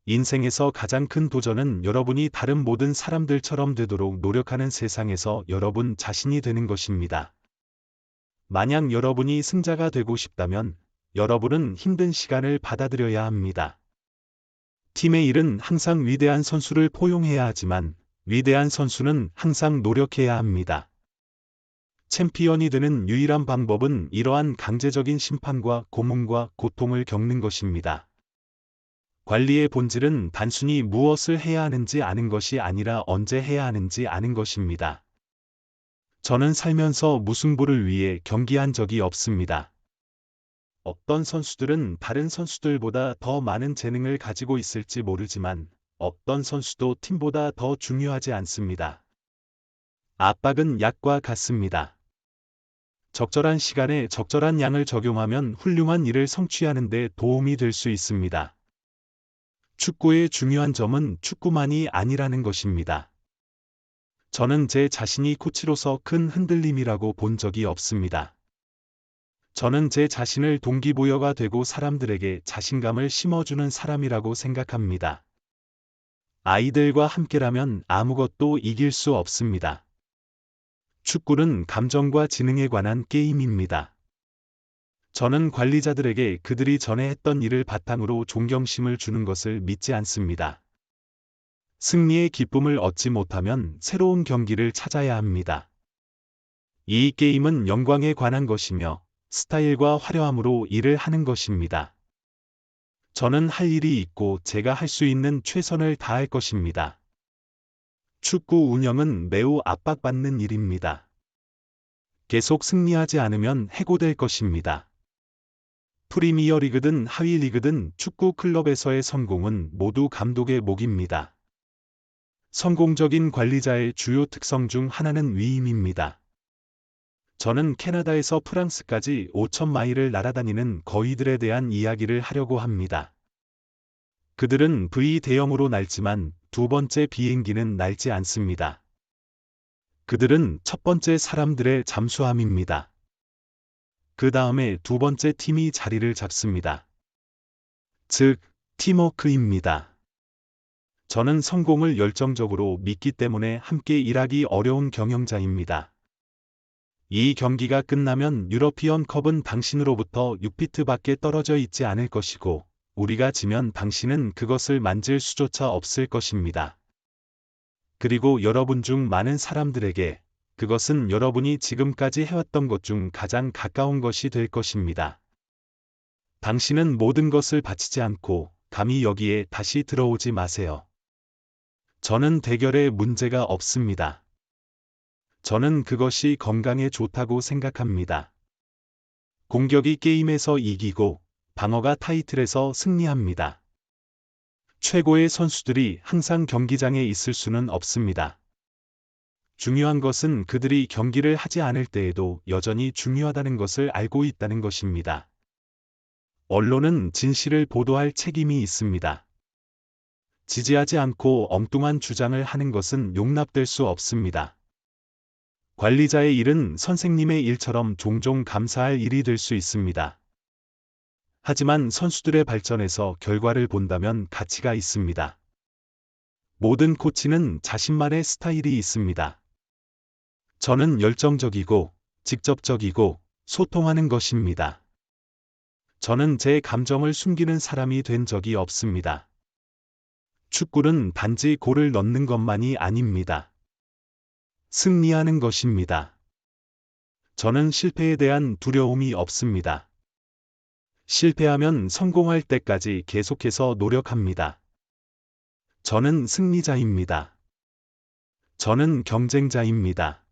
인생에서 가장 큰 도전은 여러분이 다른 모든 사람들처럼 되도록 노력하는 세상에서 여러분 자신이 되는 것입니다. 만약 여러분이 승자가 되고 싶다면 여러분은 힘든 시간을 받아들여야 합니다. 팀의 일은 항상 위대한 선수를 포용해야 하지만 위대한 선수는 항상 노력해야 합니다. 챔피언이 되는 유일한 방법은 이러한 강제적인 심판과 고문과 고통을 겪는 것입니다. 관리의 본질은 단순히 무엇을 해야 하는지 아는 것이 아니라 언제 해야 하는지 아는 것입니다. 저는 살면서 무승부를 위해 경기한 적이 없습니다. 어떤 선수들은 다른 선수들보다 더 많은 재능을 가지고 있을지 모르지만 어떤 선수도 팀보다 더 중요하지 않습니다. 압박은 약과 같습니다. 적절한 시간에 적절한 양을 적용하면 훌륭한 일을 성취하는 데 도움이 될 수 있습니다. 축구의 중요한 점은 축구만이 아니라는 것입니다. 저는 제 자신이 코치로서 큰 흔들림이라고 본 적이 없습니다. 저는 제 자신을 동기부여가 되고 사람들에게 자신감을 심어주는 사람이라고 생각합니다. 아이들과 함께라면 아무것도 이길 수 없습니다. 축구는 감정과 지능에 관한 게임입니다. 저는 관리자들에게 그들이 전에 했던 일을 바탕으로 존경심을 주는 것을 믿지 않습니다. 승리의 기쁨을 얻지 못하면 새로운 경기를 찾아야 합니다. 이 게임은 영광에 관한 것이며 스타일과 화려함으로 일을 하는 것입니다. 저는 할 일이 있고 제가 할 수 있는 최선을 다할 것입니다. 축구 운영은 매우 압박받는 일입니다. 계속 승리하지 않으면 해고될 것입니다. 프리미어리그든 하위리그든 축구 클럽에서의 성공은 모두 감독의 몫입니다. 성공적인 관리자의 주요 특성 중 하나는 위임입니다. 저는 캐나다에서 프랑스까지 5,000마일을 날아다니는 거위들에 대한 이야기를 하려고 합니다. 그들은 V 대형으로 날지만 두 번째 비행기는 날지 않습니다. 그들은 첫 번째 사람들의 잠수함입니다. 그 다음에 두 번째 팀이 자리를 잡습니다. 즉, 팀워크입니다. 저는 성공을 열정적으로 믿기 때문에 함께 일하기 어려운 경영자입니다. 이 경기가 끝나면 유러피언 컵은 당신으로부터 6피트 밖에 떨어져 있지 않을 것이고, 우리가 지면 당신은 그것을 만질 수조차 없을 것입니다. 그리고 여러분 중 많은 사람들에게 그것은 여러분이 지금까지 해왔던 것 중 가장 가까운 것이 될 것입니다. 당신은 모든 것을 바치지 않고 감히 여기에 다시 들어오지 마세요. 저는 대결에 문제가 없습니다. 저는 그것이 건강에 좋다고 생각합니다. 공격이 게임에서 이기고 방어가 타이틀에서 승리합니다. 최고의 선수들이 항상 경기장에 있을 수는 없습니다. 중요한 것은 그들이 경기를 하지 않을 때에도 여전히 중요하다는 것을 알고 있다는 것입니다. 언론은 진실을 보도할 책임이 있습니다. 지지하지 않고 엉뚱한 주장을 하는 것은 용납될 수 없습니다. 관리자의 일은 선생님의 일처럼 종종 감사할 일이 될 수 있습니다. 하지만 선수들의 발전에서 결과를 본다면 가치가 있습니다. 모든 코치는 자신만의 스타일이 있습니다. 저는 열정적이고 직접적이고 소통하는 것입니다. 저는 제 감정을 숨기는 사람이 된 적이 없습니다. 축구는 단지 골을 넣는 것만이 아닙니다. 승리하는 것입니다. 저는 실패에 대한 두려움이 없습니다. 실패하면 성공할 때까지 계속해서 노력합니다. 저는 승리자입니다. 저는 경쟁자입니다.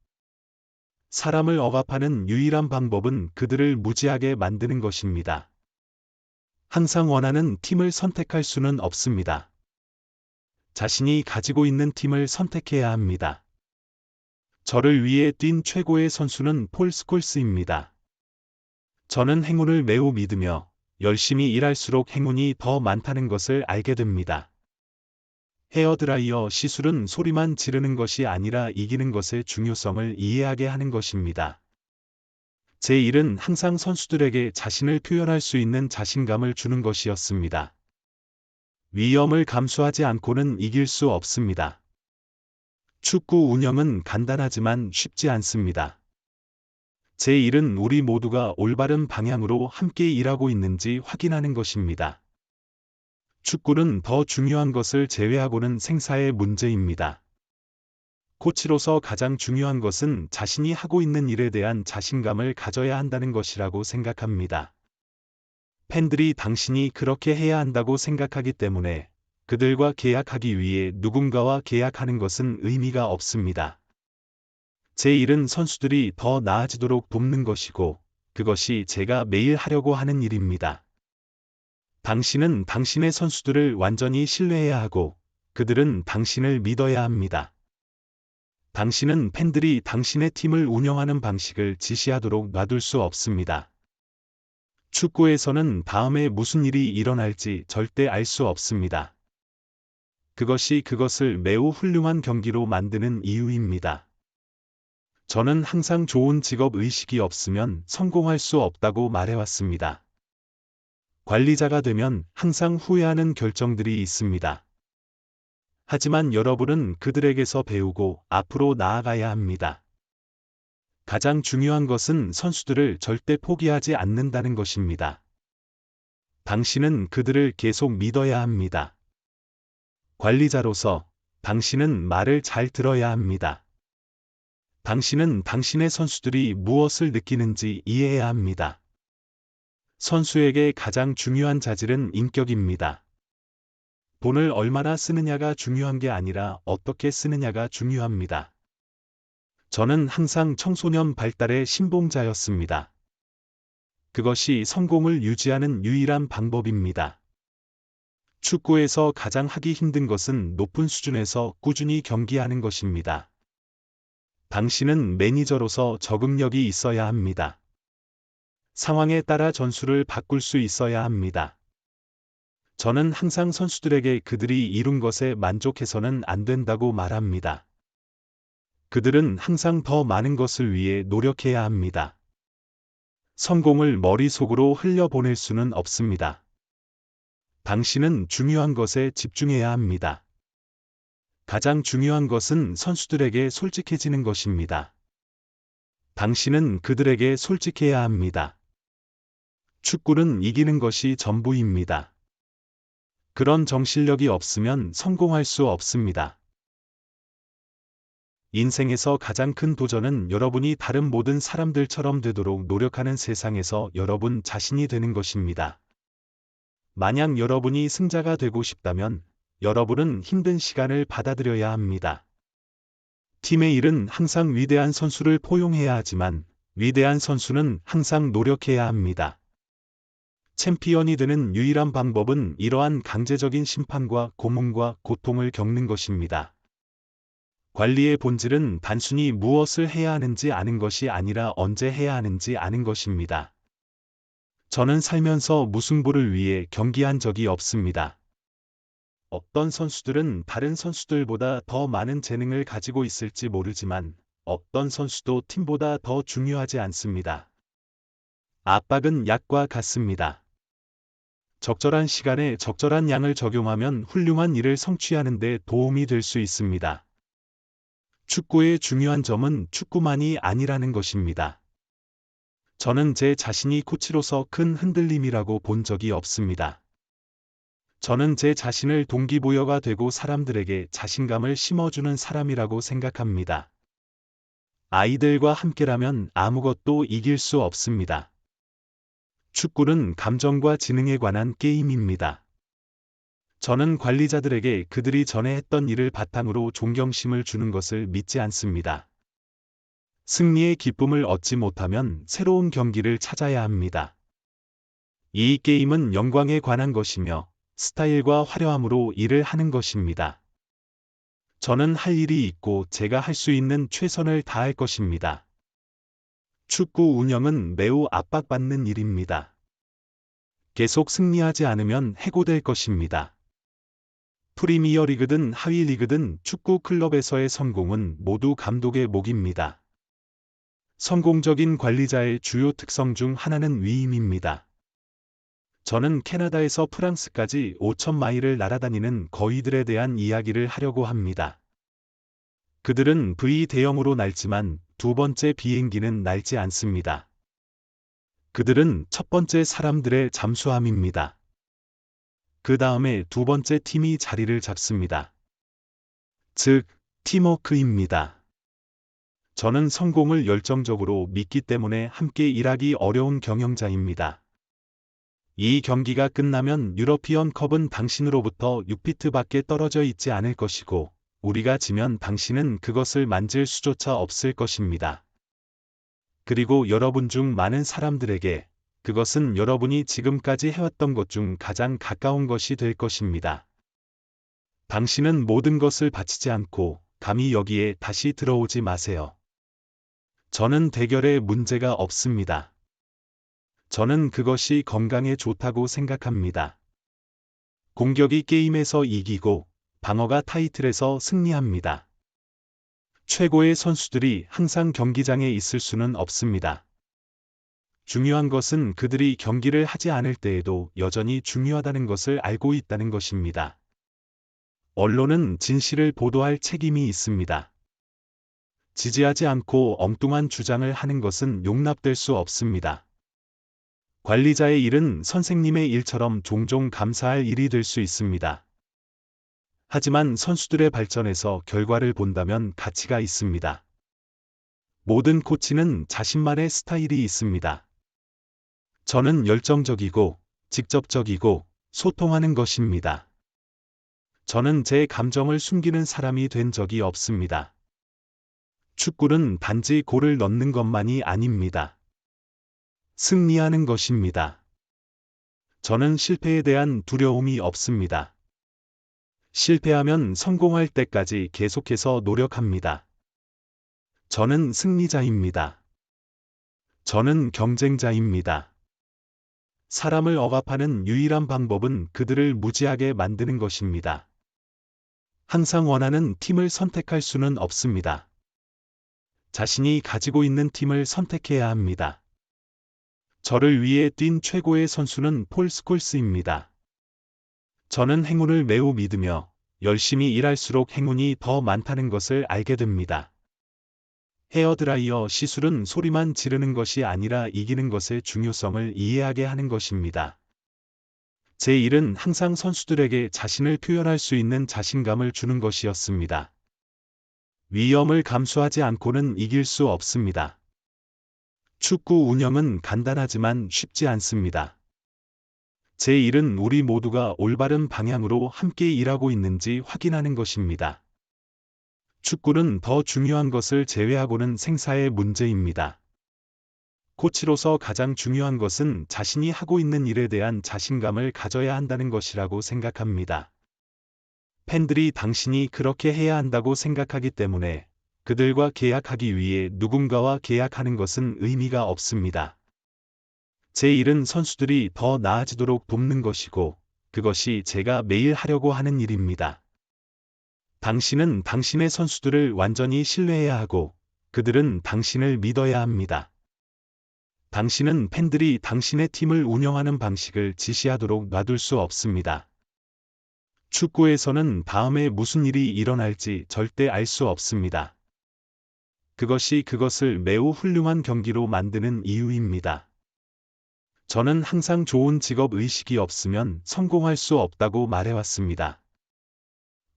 사람을 억압하는 유일한 방법은 그들을 무지하게 만드는 것입니다. 항상 원하는 팀을 선택할 수는 없습니다. 자신이 가지고 있는 팀을 선택해야 합니다. 저를 위해 뛴 최고의 선수는 폴 스콜스입니다. 저는 행운을 매우 믿으며 열심히 일할수록 행운이 더 많다는 것을 알게 됩니다. 헤어드라이어 시술은 소리만 지르는 것이 아니라 이기는 것의 중요성을 이해하게 하는 것입니다. 제 일은 항상 선수들에게 자신을 표현할 수 있는 자신감을 주는 것이었습니다. 위험을 감수하지 않고는 이길 수 없습니다. 축구 운영은 간단하지만 쉽지 않습니다. 제 일은 우리 모두가 올바른 방향으로 함께 일하고 있는지 확인하는 것입니다. 축구는 더 중요한 것을 제외하고는 생사의 문제입니다. 코치로서 가장 중요한 것은 자신이 하고 있는 일에 대한 자신감을 가져야 한다는 것이라고 생각합니다. 팬들이 당신이 그렇게 해야 한다고 생각하기 때문에 그들과 계약하기 위해 누군가와 계약하는 것은 의미가 없습니다. 제 일은 선수들이 더 나아지도록 돕는 것이고, 그것이 제가 매일 하려고 하는 일입니다. 당신은 당신의 선수들을 완전히 신뢰해야 하고, 그들은 당신을 믿어야 합니다. 당신은 팬들이 당신의 팀을 운영하는 방식을 지시하도록 놔둘 수 없습니다. 축구에서는 다음에 무슨 일이 일어날지 절대 알 수 없습니다. 그것이 그것을 매우 훌륭한 경기로 만드는 이유입니다. 저는 항상 좋은 직업 의식이 없으면 성공할 수 없다고 말해왔습니다. 관리자가 되면 항상 후회하는 결정들이 있습니다. 하지만 여러분은 그들에게서 배우고 앞으로 나아가야 합니다. 가장 중요한 것은 선수들을 절대 포기하지 않는다는 것입니다. 당신은 그들을 계속 믿어야 합니다. 관리자로서 당신은 말을 잘 들어야 합니다. 당신은 당신의 선수들이 무엇을 느끼는지 이해해야 합니다. 선수에게 가장 중요한 자질은 인격입니다. 돈을 얼마나 쓰느냐가 중요한 게 아니라 어떻게 쓰느냐가 중요합니다. 저는 항상 청소년 발달의 신봉자였습니다. 그것이 성공을 유지하는 유일한 방법입니다. 축구에서 가장 하기 힘든 것은 높은 수준에서 꾸준히 경기하는 것입니다. 당신은 매니저로서 적응력이 있어야 합니다. 상황에 따라 전술을 바꿀 수 있어야 합니다. 저는 항상 선수들에게 그들이 이룬 것에 만족해서는 안 된다고 말합니다. 그들은 항상 더 많은 것을 위해 노력해야 합니다. 성공을 머릿속으로 흘려보낼 수는 없습니다. 당신은 중요한 것에 집중해야 합니다. 가장 중요한 것은 선수들에게 솔직해지는 것입니다. 당신은 그들에게 솔직해야 합니다. 축구는 이기는 것이 전부입니다. 그런 정신력이 없으면 성공할 수 없습니다. 인생에서 가장 큰 도전은 여러분이 다른 모든 사람들처럼 되도록 노력하는 세상에서 여러분 자신이 되는 것입니다. 만약 여러분이 승자가 되고 싶다면 여러분은 힘든 시간을 받아들여야 합니다. 팀의 일은 항상 위대한 선수를 포용해야 하지만 위대한 선수는 항상 노력해야 합니다. 챔피언이 되는 유일한 방법은 이러한 강제적인 심판과 고문과 고통을 겪는 것입니다. 관리의 본질은 단순히 무엇을 해야 하는지 아는 것이 아니라 언제 해야 하는지 아는 것입니다. 저는 살면서 무승부를 위해 경기한 적이 없습니다. 어떤 선수들은 다른 선수들보다 더 많은 재능을 가지고 있을지 모르지만 어떤 선수도 팀보다 더 중요하지 않습니다. 압박은 약과 같습니다. 적절한 시간에 적절한 양을 적용하면 훌륭한 일을 성취하는 데 도움이 될 수 있습니다. 축구의 중요한 점은 축구만이 아니라는 것입니다. 저는 제 자신이 코치로서 큰 흔들림이라고 본 적이 없습니다. 저는 제 자신을 동기부여가 되고 사람들에게 자신감을 심어주는 사람이라고 생각합니다. 아이들과 함께라면 아무것도 이길 수 없습니다. 축구는 감정과 지능에 관한 게임입니다. 저는 관리자들에게 그들이 전에 했던 일을 바탕으로 존경심을 주는 것을 믿지 않습니다. 승리의 기쁨을 얻지 못하면 새로운 경기를 찾아야 합니다. 이 게임은 영광에 관한 것이며 스타일과 화려함으로 일을 하는 것입니다. 저는 할 일이 있고 제가 할 수 있는 최선을 다할 것입니다. 축구 운영은 매우 압박받는 일입니다. 계속 승리하지 않으면 해고될 것입니다. 프리미어리그든 하위리그든 축구 클럽에서의 성공은 모두 감독의 몫입니다. 성공적인 관리자의 주요 특성 중 하나는 위임입니다. 저는 캐나다에서 프랑스까지 5,000마일을 날아다니는 거위들에 대한 이야기를 하려고 합니다. 그들은 V 대형으로 날지만 두 번째 비행기는 날지 않습니다. 그들은 첫 번째 사람들의 잠수함입니다. 그 다음에 두 번째 팀이 자리를 잡습니다. 즉, 팀워크입니다. 저는 성공을 열정적으로 믿기 때문에 함께 일하기 어려운 경영자입니다. 이 경기가 끝나면 유러피언 컵은 당신으로부터 6피트 밖에 떨어져 있지 않을 것이고, 우리가 지면 당신은 그것을 만질 수조차 없을 것입니다. 그리고 여러분 중 많은 사람들에게 그것은 여러분이 지금까지 해왔던 것 중 가장 가까운 것이 될 것입니다. 당신은 모든 것을 바치지 않고 감히 여기에 다시 들어오지 마세요. 저는 대결에 문제가 없습니다. 저는 그것이 건강에 좋다고 생각합니다. 공격이 게임에서 이기고 방어가 타이틀에서 승리합니다. 최고의 선수들이 항상 경기장에 있을 수는 없습니다. 중요한 것은 그들이 경기를 하지 않을 때에도 여전히 중요하다는 것을 알고 있다는 것입니다. 언론은 진실을 보도할 책임이 있습니다. 지지하지 않고 엉뚱한 주장을 하는 것은 용납될 수 없습니다. 관리자의 일은 선생님의 일처럼 종종 감사할 일이 될 수 있습니다. 하지만 선수들의 발전에서 결과를 본다면 가치가 있습니다. 모든 코치는 자신만의 스타일이 있습니다. 저는 열정적이고 직접적이고 소통하는 것입니다. 저는 제 감정을 숨기는 사람이 된 적이 없습니다. 축구는 단지 골을 넣는 것만이 아닙니다. 승리하는 것입니다. 저는 실패에 대한 두려움이 없습니다. 실패하면 성공할 때까지 계속해서 노력합니다. 저는 승리자입니다. 저는 경쟁자입니다. 사람을 억압하는 유일한 방법은 그들을 무지하게 만드는 것입니다. 항상 원하는 팀을 선택할 수는 없습니다. 자신이 가지고 있는 팀을 선택해야 합니다. 저를 위해 뛴 최고의 선수는 폴 스콜스입니다. 저는 행운을 매우 믿으며 열심히 일할수록 행운이 더 많다는 것을 알게 됩니다. 헤어드라이어 시술은 소리만 지르는 것이 아니라 이기는 것의 중요성을 이해하게 하는 것입니다. 제 일은 항상 선수들에게 자신을 표현할 수 있는 자신감을 주는 것이었습니다. 위험을 감수하지 않고는 이길 수 없습니다. 축구 운영은 간단하지만 쉽지 않습니다. 제 일은 우리 모두가 올바른 방향으로 함께 일하고 있는지 확인하는 것입니다. 축구는 더 중요한 것을 제외하고는 생사의 문제입니다. 코치로서 가장 중요한 것은 자신이 하고 있는 일에 대한 자신감을 가져야 한다는 것이라고 생각합니다. 팬들이 당신이 그렇게 해야 한다고 생각하기 때문에 그들과 계약하기 위해 누군가와 계약하는 것은 의미가 없습니다. 제 일은 선수들이 더 나아지도록 돕는 것이고 그것이 제가 매일 하려고 하는 일입니다. 당신은 당신의 선수들을 완전히 신뢰해야 하고 그들은 당신을 믿어야 합니다. 당신은 팬들이 당신의 팀을 운영하는 방식을 지시하도록 놔둘 수 없습니다. 축구에서는 다음에 무슨 일이 일어날지 절대 알 수 없습니다. 그것이 그것을 매우 훌륭한 경기로 만드는 이유입니다. 저는 항상 좋은 직업 의식이 없으면 성공할 수 없다고 말해왔습니다.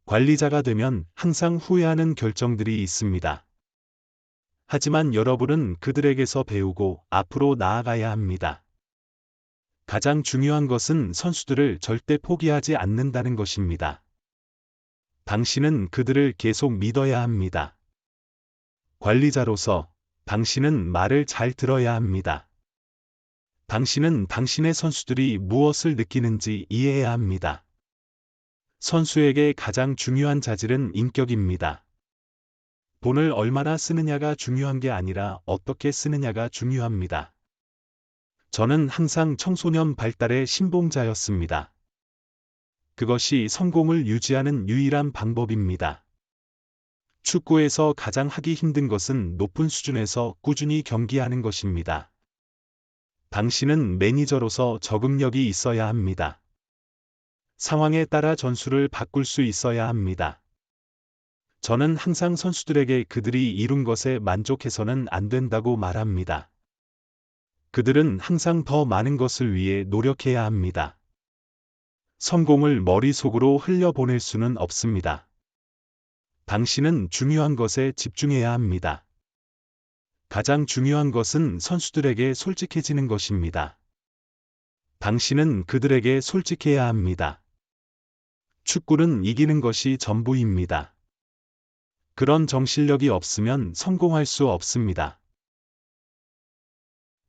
관리자가 되면 항상 후회하는 결정들이 있습니다. 하지만 여러분은 그들에게서 배우고 앞으로 나아가야 합니다. 가장 중요한 것은 선수들을 절대 포기하지 않는다는 것입니다. 당신은 그들을 계속 믿어야 합니다. 관리자로서 당신은 말을 잘 들어야 합니다. 당신은 당신의 선수들이 무엇을 느끼는지 이해해야 합니다. 선수에게 가장 중요한 자질은 인격입니다. 돈을 얼마나 쓰느냐가 중요한 게 아니라 어떻게 쓰느냐가 중요합니다. 저는 항상 청소년 발달의 신봉자였습니다. 그것이 성공을 유지하는 유일한 방법입니다. 축구에서 가장 하기 힘든 것은 높은 수준에서 꾸준히 경기하는 것입니다. 당신은 매니저로서 적응력이 있어야 합니다. 상황에 따라 전술을 바꿀 수 있어야 합니다. 저는 항상 선수들에게 그들이 이룬 것에 만족해서는 안 된다고 말합니다. 그들은 항상 더 많은 것을 위해 노력해야 합니다. 성공을 머릿속으로 흘려보낼 수는 없습니다. 당신은 중요한 것에 집중해야 합니다. 가장 중요한 것은 선수들에게 솔직해지는 것입니다. 당신은 그들에게 솔직해야 합니다. 축구는 이기는 것이 전부입니다. 그런 정신력이 없으면 성공할 수 없습니다.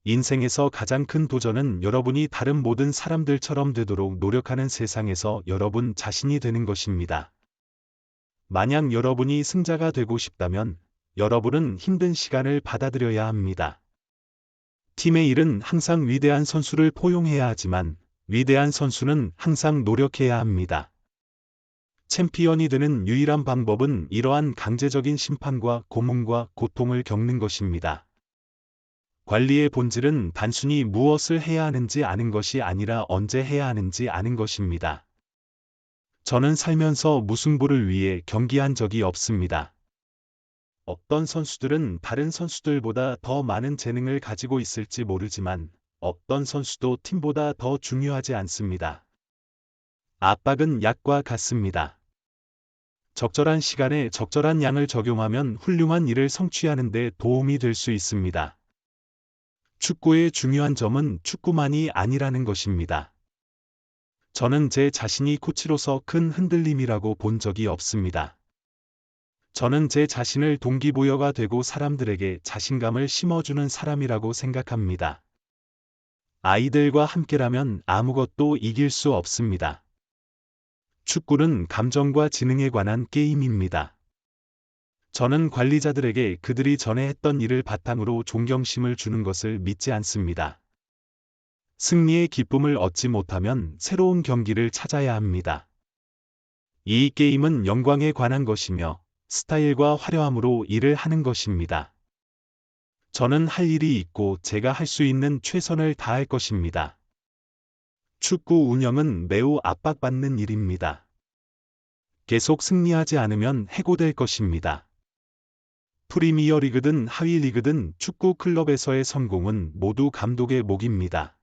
인생에서 가장 큰 도전은 여러분이 다른 모든 사람들처럼 되도록 노력하는 세상에서 여러분 자신이 되는 것입니다. 만약 여러분이 승자가 되고 싶다면 여러분은 힘든 시간을 받아들여야 합니다. 팀의 일은 항상 위대한 선수를 포용해야 하지만 위대한 선수는 항상 노력해야 합니다. 챔피언이 되는 유일한 방법은 이러한 강제적인 심판과 고문과 고통을 겪는 것입니다. 관리의 본질은 단순히 무엇을 해야 하는지 아는 것이 아니라 언제 해야 하는지 아는 것입니다. 저는 살면서 무승부를 위해 경기한 적이 없습니다. 어떤 선수들은 다른 선수들보다 더 많은 재능을 가지고 있을지 모르지만 어떤 선수도 팀보다 더 중요하지 않습니다. 압박은 약과 같습니다. 적절한 시간에 적절한 양을 적용하면 훌륭한 일을 성취하는 데 도움이 될 수 있습니다. 축구의 중요한 점은 축구만이 아니라는 것입니다. 저는 제 자신이 코치로서 큰 흔들림이라고 본 적이 없습니다. 저는 제 자신을 동기부여가 되고 사람들에게 자신감을 심어주는 사람이라고 생각합니다. 아이들과 함께라면 아무것도 이길 수 없습니다. 축구는 감정과 지능에 관한 게임입니다. 저는 관리자들에게 그들이 전에 했던 일을 바탕으로 존경심을 주는 것을 믿지 않습니다. 승리의 기쁨을 얻지 못하면 새로운 경기를 찾아야 합니다. 이 게임은 영광에 관한 것이며 스타일과 화려함으로 일을 하는 것입니다. 저는 할 일이 있고 제가 할 수 있는 최선을 다할 것입니다. 축구 운영은 매우 압박받는 일입니다. 계속 승리하지 않으면 해고될 것입니다. 프리미어리그든 하위리그든 축구 클럽에서의 성공은 모두 감독의 몫입니다.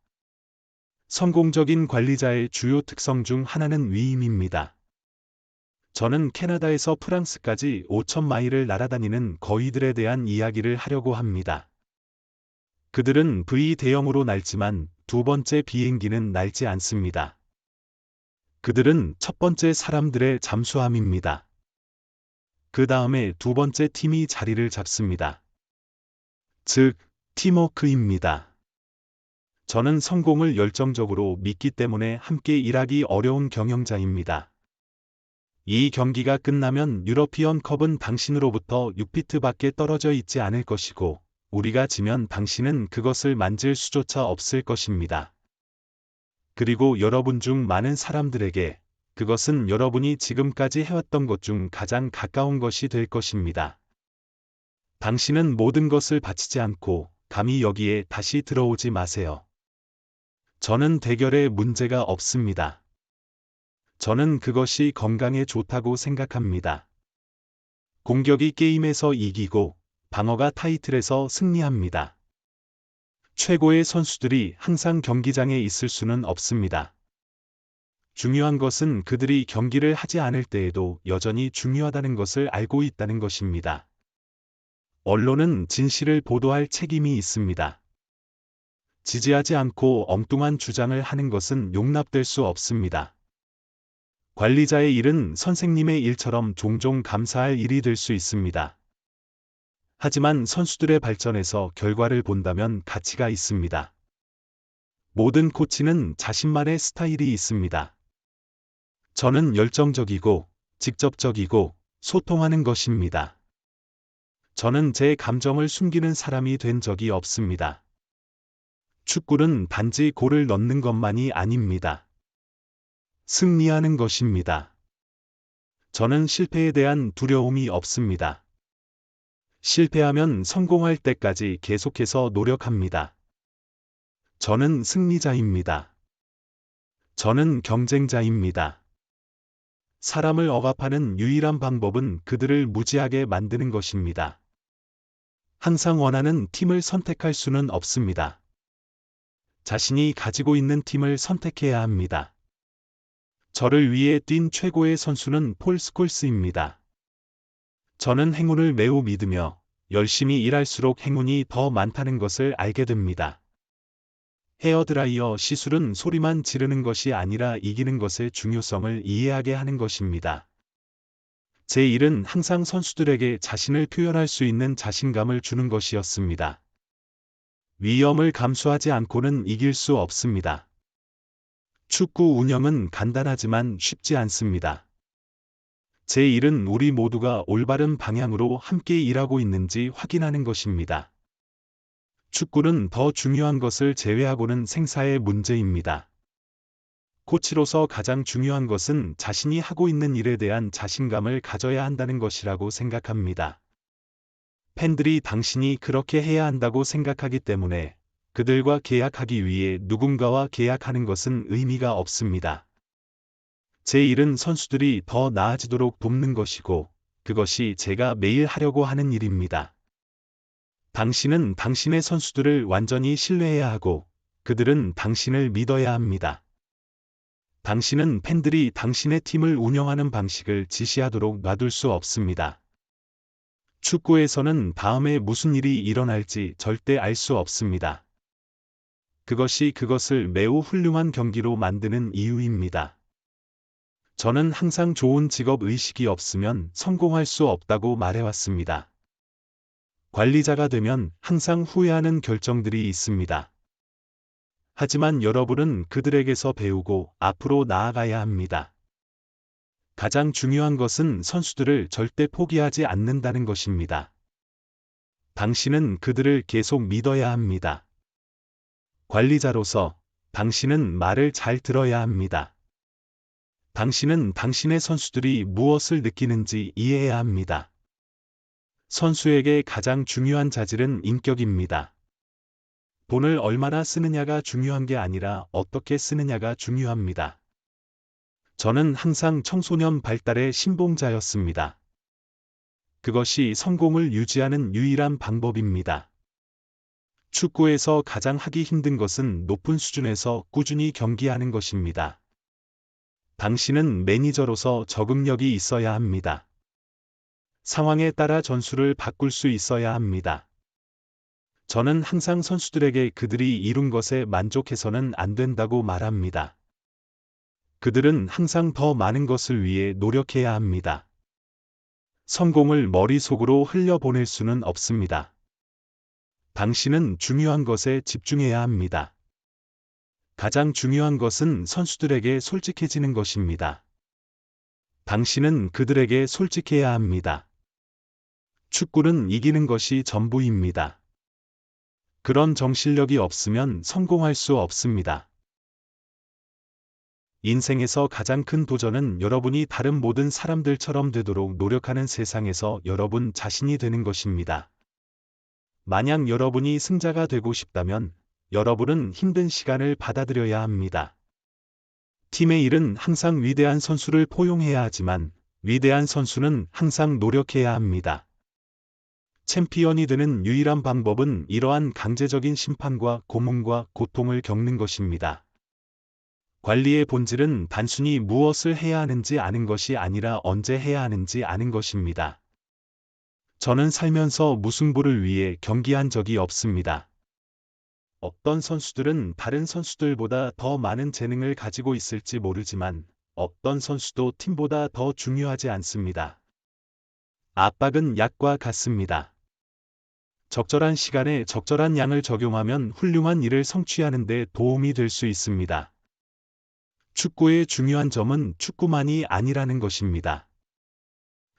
성공적인 관리자의 주요 특성 중 하나는 위임입니다. 저는 캐나다에서 프랑스까지 5,000마일을 날아다니는 거위들에 대한 이야기를 하려고 합니다. 그들은 V 대형으로 날지만 두 번째 비행기는 날지 않습니다. 그들은 첫 번째 사람들의 잠수함입니다. 그 다음에 두 번째 팀이 자리를 잡습니다. 즉, 팀워크입니다. 저는 성공을 열정적으로 믿기 때문에 함께 일하기 어려운 경영자입니다. 이 경기가 끝나면 유러피언 컵은 당신으로부터 6피트밖에 떨어져 있지 않을 것이고, 우리가 지면 당신은 그것을 만질 수조차 없을 것입니다. 그리고 여러분 중 많은 사람들에게 그것은 여러분이 지금까지 해왔던 것 중 가장 가까운 것이 될 것입니다. 당신은 모든 것을 바치지 않고 감히 여기에 다시 들어오지 마세요. 저는 대결에 문제가 없습니다. 저는 그것이 건강에 좋다고 생각합니다. 공격이 게임에서 이기고 방어가 타이틀에서 승리합니다. 최고의 선수들이 항상 경기장에 있을 수는 없습니다. 중요한 것은 그들이 경기를 하지 않을 때에도 여전히 중요하다는 것을 알고 있다는 것입니다. 언론은 진실을 보도할 책임이 있습니다. 지지하지 않고 엉뚱한 주장을 하는 것은 용납될 수 없습니다. 관리자의 일은 선생님의 일처럼 종종 감사할 일이 될 수 있습니다. 하지만 선수들의 발전에서 결과를 본다면 가치가 있습니다. 모든 코치는 자신만의 스타일이 있습니다. 저는 열정적이고 직접적이고 소통하는 것입니다. 저는 제 감정을 숨기는 사람이 된 적이 없습니다. 축구는 단지 골을 넣는 것만이 아닙니다. 승리하는 것입니다. 저는 실패에 대한 두려움이 없습니다. 실패하면 성공할 때까지 계속해서 노력합니다. 저는 승리자입니다. 저는 경쟁자입니다. 사람을 억압하는 유일한 방법은 그들을 무지하게 만드는 것입니다. 항상 원하는 팀을 선택할 수는 없습니다. 자신이 가지고 있는 팀을 선택해야 합니다. 저를 위해 뛴 최고의 선수는 폴 스콜스입니다. 저는 행운을 매우 믿으며 열심히 일할수록 행운이 더 많다는 것을 알게 됩니다. 헤어드라이어 시술은 소리만 지르는 것이 아니라 이기는 것의 중요성을 이해하게 하는 것입니다. 제 일은 항상 선수들에게 자신을 표현할 수 있는 자신감을 주는 것이었습니다. 위험을 감수하지 않고는 이길 수 없습니다. 축구 운영은 간단하지만 쉽지 않습니다. 제 일은 우리 모두가 올바른 방향으로 함께 일하고 있는지 확인하는 것입니다. 축구는 더 중요한 것을 제외하고는 생사의 문제입니다. 코치로서 가장 중요한 것은 자신이 하고 있는 일에 대한 자신감을 가져야 한다는 것이라고 생각합니다. 팬들이 당신이 그렇게 해야 한다고 생각하기 때문에 그들과 계약하기 위해 누군가와 계약하는 것은 의미가 없습니다. 제 일은 선수들이 더 나아지도록 돕는 것이고 그것이 제가 매일 하려고 하는 일입니다. 당신은 당신의 선수들을 완전히 신뢰해야 하고 그들은 당신을 믿어야 합니다. 당신은 팬들이 당신의 팀을 운영하는 방식을 지시하도록 놔둘 수 없습니다. 축구에서는 다음에 무슨 일이 일어날지 절대 알 수 없습니다. 그것이 그것을 매우 훌륭한 경기로 만드는 이유입니다. 저는 항상 좋은 직업 의식이 없으면 성공할 수 없다고 말해왔습니다. 관리자가 되면 항상 후회하는 결정들이 있습니다. 하지만 여러분은 그들에게서 배우고 앞으로 나아가야 합니다. 가장 중요한 것은 선수들을 절대 포기하지 않는다는 것입니다. 당신은 그들을 계속 믿어야 합니다. 관리자로서 당신은 말을 잘 들어야 합니다. 당신은 당신의 선수들이 무엇을 느끼는지 이해해야 합니다. 선수에게 가장 중요한 자질은 인격입니다. 돈을 얼마나 쓰느냐가 중요한 게 아니라 어떻게 쓰느냐가 중요합니다. 저는 항상 청소년 발달의 신봉자였습니다. 그것이 성공을 유지하는 유일한 방법입니다. 축구에서 가장 하기 힘든 것은 높은 수준에서 꾸준히 경기하는 것입니다. 당신은 매니저로서 적응력이 있어야 합니다. 상황에 따라 전술을 바꿀 수 있어야 합니다. 저는 항상 선수들에게 그들이 이룬 것에 만족해서는 안 된다고 말합니다. 그들은 항상 더 많은 것을 위해 노력해야 합니다. 성공을 머릿속으로 흘려보낼 수는 없습니다. 당신은 중요한 것에 집중해야 합니다. 가장 중요한 것은 선수들에게 솔직해지는 것입니다. 당신은 그들에게 솔직해야 합니다. 축구는 이기는 것이 전부입니다. 그런 정신력이 없으면 성공할 수 없습니다. 인생에서 가장 큰 도전은 여러분이 다른 모든 사람들처럼 되도록 노력하는 세상에서 여러분 자신이 되는 것입니다. 만약 여러분이 승자가 되고 싶다면 여러분은 힘든 시간을 받아들여야 합니다. 팀의 일은 항상 위대한 선수를 포용해야 하지만 위대한 선수는 항상 노력해야 합니다. 챔피언이 되는 유일한 방법은 이러한 강제적인 심판과 고문과 고통을 겪는 것입니다. 관리의 본질은 단순히 무엇을 해야 하는지 아는 것이 아니라 언제 해야 하는지 아는 것입니다. 저는 살면서 무승부를 위해 경기한 적이 없습니다. 어떤 선수들은 다른 선수들보다 더 많은 재능을 가지고 있을지 모르지만 어떤 선수도 팀보다 더 중요하지 않습니다. 압박은 약과 같습니다. 적절한 시간에 적절한 양을 적용하면 훌륭한 일을 성취하는 데 도움이 될 수 있습니다. 축구의 중요한 점은 축구만이 아니라는 것입니다.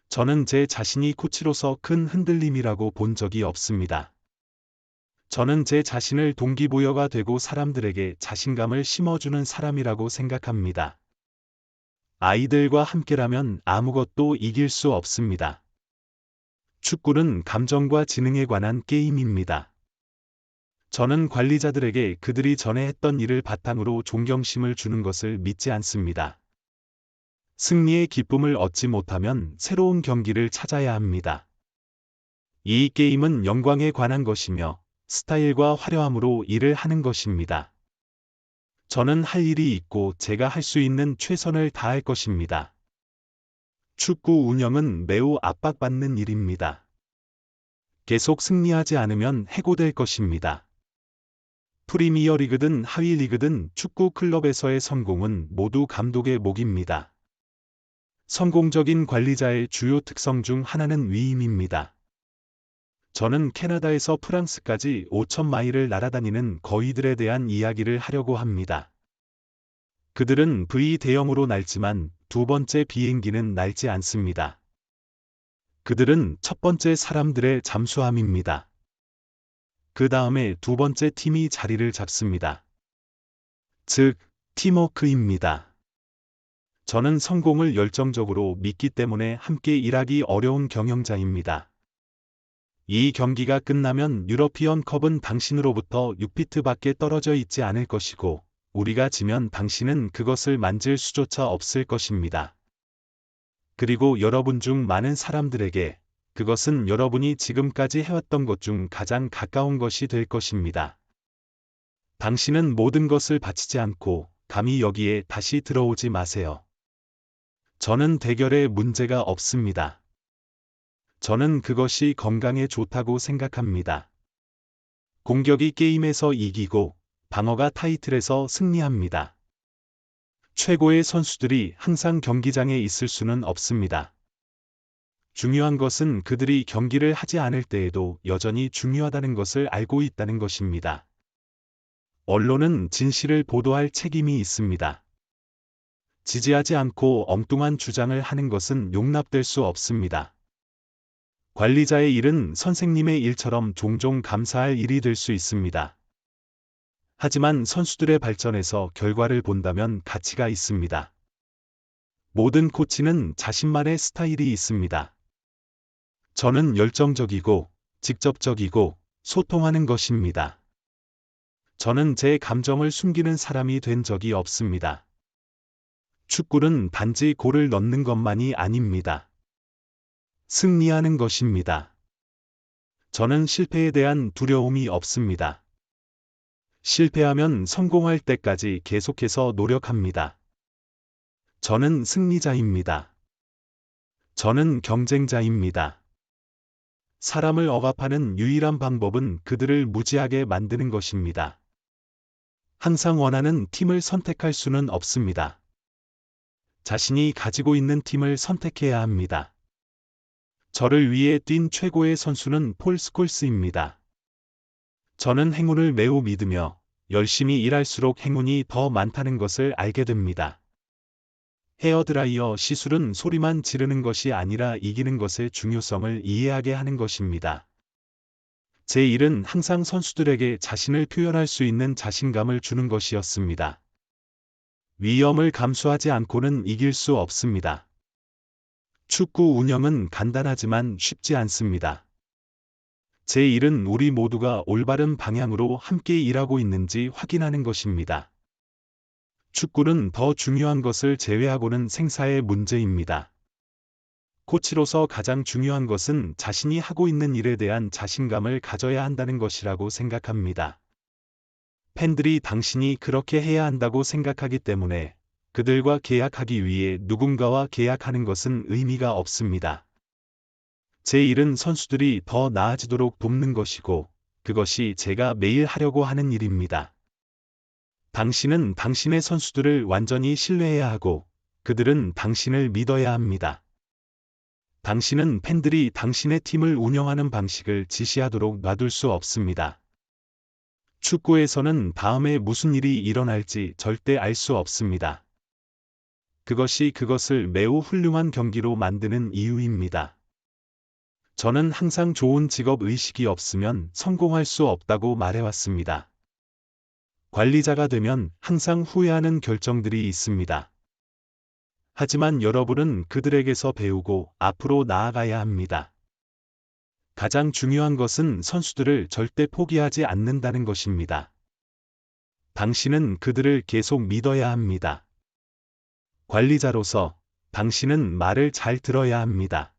저는 제 자신이 코치로서 큰 흔들림이라고 본 적이 없습니다. 저는 제 자신을 동기부여가 되고 사람들에게 자신감을 심어주는 사람이라고 생각합니다. 아이들과 함께라면 아무것도 이길 수 없습니다. 축구는 감정과 지능에 관한 게임입니다. 저는 관리자들에게 그들이 전에 했던 일을 바탕으로 존경심을 주는 것을 믿지 않습니다. 승리의 기쁨을 얻지 못하면 새로운 경기를 찾아야 합니다. 이 게임은 영광에 관한 것이며 스타일과 화려함으로 일을 하는 것입니다. 저는 할 일이 있고 제가 할 수 있는 최선을 다할 것입니다. 축구 운영은 매우 압박받는 일입니다. 계속 승리하지 않으면 해고될 것입니다. 프리미어리그든 하위리그든 축구 클럽에서의 성공은 모두 감독의 몫입니다. 성공적인 관리자의 주요 특성 중 하나는 위임입니다. 저는 캐나다에서 프랑스까지 5,000마일을 날아다니는 거위들에 대한 이야기를 하려고 합니다. 그들은 V 대형으로 날지만 두 번째 비행기는 날지 않습니다. 그들은 첫 번째 사람들의 잠수함입니다. 그 다음에 두 번째 팀이 자리를 잡습니다. 즉, 팀워크입니다. 저는 성공을 열정적으로 믿기 때문에 함께 일하기 어려운 경영자입니다. 이 경기가 끝나면 유러피언 컵은 당신으로부터 6피트 밖에 떨어져 있지 않을 것이고, 우리가 지면 당신은 그것을 만질 수조차 없을 것입니다. 그리고 여러분 중 많은 사람들에게 그것은 여러분이 지금까지 해왔던 것 중 가장 가까운 것이 될 것입니다. 당신은 모든 것을 바치지 않고 감히 여기에 다시 들어오지 마세요. 저는 대결에 문제가 없습니다. 저는 그것이 건강에 좋다고 생각합니다. 공격이 게임에서 이기고 방어가 타이틀에서 승리합니다. 최고의 선수들이 항상 경기장에 있을 수는 없습니다. 중요한 것은 그들이 경기를 하지 않을 때에도 여전히 중요하다는 것을 알고 있다는 것입니다. 언론은 진실을 보도할 책임이 있습니다. 지지하지 않고 엉뚱한 주장을 하는 것은 용납될 수 없습니다. 관리자의 일은 선생님의 일처럼 종종 감사할 일이 될 수 있습니다. 하지만 선수들의 발전에서 결과를 본다면 가치가 있습니다. 모든 코치는 자신만의 스타일이 있습니다. 저는 열정적이고 직접적이고 소통하는 것입니다. 저는 제 감정을 숨기는 사람이 된 적이 없습니다. 축구는 단지 골을 넣는 것만이 아닙니다. 승리하는 것입니다. 저는 실패에 대한 두려움이 없습니다. 실패하면 성공할 때까지 계속해서 노력합니다. 저는 승리자입니다. 저는 경쟁자입니다. 사람을 억압하는 유일한 방법은 그들을 무지하게 만드는 것입니다. 항상 원하는 팀을 선택할 수는 없습니다. 자신이 가지고 있는 팀을 선택해야 합니다. 저를 위해 뛴 최고의 선수는 폴 스콜스입니다. 저는 행운을 매우 믿으며 열심히 일할수록 행운이 더 많다는 것을 알게 됩니다. 헤어드라이어 시술은 소리만 지르는 것이 아니라 이기는 것의 중요성을 이해하게 하는 것입니다. 제 일은 항상 선수들에게 자신을 표현할 수 있는 자신감을 주는 것이었습니다. 위험을 감수하지 않고는 이길 수 없습니다. 축구 운영은 간단하지만 쉽지 않습니다. 제 일은 우리 모두가 올바른 방향으로 함께 일하고 있는지 확인하는 것입니다. 축구는 더 중요한 것을 제외하고는 생사의 문제입니다. 코치로서 가장 중요한 것은 자신이 하고 있는 일에 대한 자신감을 가져야 한다는 것이라고 생각합니다. 팬들이 당신이 그렇게 해야 한다고 생각하기 때문에 그들과 계약하기 위해 누군가와 계약하는 것은 의미가 없습니다. 제 일은 선수들이 더 나아지도록 돕는 것이고, 그것이 제가 매일 하려고 하는 일입니다. 당신은 당신의 선수들을 완전히 신뢰해야 하고, 그들은 당신을 믿어야 합니다. 당신은 팬들이 당신의 팀을 운영하는 방식을 지시하도록 놔둘 수 없습니다. 축구에서는 다음에 무슨 일이 일어날지 절대 알 수 없습니다. 그것이 그것을 매우 훌륭한 경기로 만드는 이유입니다. 저는 항상 좋은 직업 의식이 없으면 성공할 수 없다고 말해왔습니다. 관리자가 되면 항상 후회하는 결정들이 있습니다. 하지만 여러분은 그들에게서 배우고 앞으로 나아가야 합니다. 가장 중요한 것은 선수들을 절대 포기하지 않는다는 것입니다. 당신은 그들을 계속 믿어야 합니다. 관리자로서 당신은 말을 잘 들어야 합니다.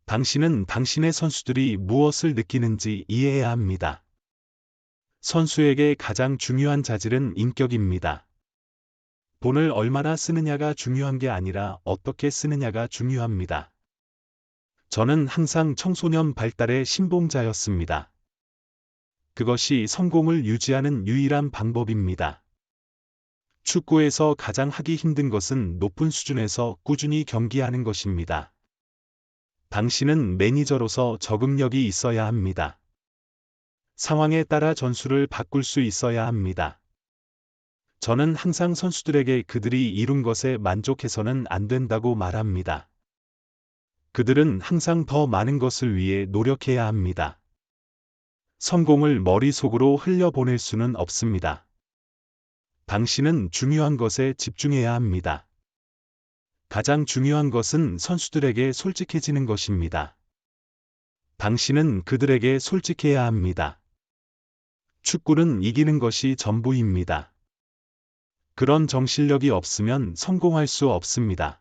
당신은 당신의 선수들이 무엇을 느끼는지 이해해야 합니다. 선수에게 가장 중요한 자질은 인격입니다. 돈을 얼마나 쓰느냐가 중요한 게 아니라 어떻게 쓰느냐가 중요합니다. 저는 항상 청소년 발달의 신봉자였습니다. 그것이 성공을 유지하는 유일한 방법입니다. 축구에서 가장 하기 힘든 것은 높은 수준에서 꾸준히 경기하는 것입니다. 당신은 매니저로서 적응력이 있어야 합니다. 상황에 따라 전술을 바꿀 수 있어야 합니다. 저는 항상 선수들에게 그들이 이룬 것에 만족해서는 안 된다고 말합니다. 그들은 항상 더 많은 것을 위해 노력해야 합니다. 성공을 머릿속으로 흘려보낼 수는 없습니다. 당신은 중요한 것에 집중해야 합니다. 가장 중요한 것은 선수들에게 솔직해지는 것입니다. 당신은 그들에게 솔직해야 합니다. 축구는 이기는 것이 전부입니다. 그런 정신력이 없으면 성공할 수 없습니다.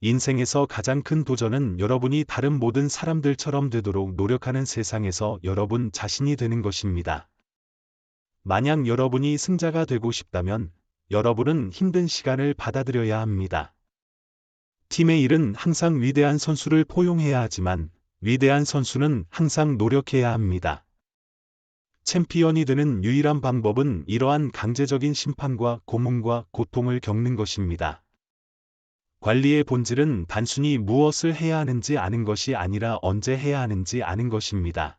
인생에서 가장 큰 도전은 여러분이 다른 모든 사람들처럼 되도록 노력하는 세상에서 여러분 자신이 되는 것입니다. 만약 여러분이 승자가 되고 싶다면 여러분은 힘든 시간을 받아들여야 합니다. 팀의 일은 항상 위대한 선수를 포용해야 하지만 위대한 선수는 항상 노력해야 합니다. 챔피언이 되는 유일한 방법은 이러한 강제적인 심판과 고문과 고통을 겪는 것입니다. 관리의 본질은 단순히 무엇을 해야 하는지 아는 것이 아니라 언제 해야 하는지 아는 것입니다.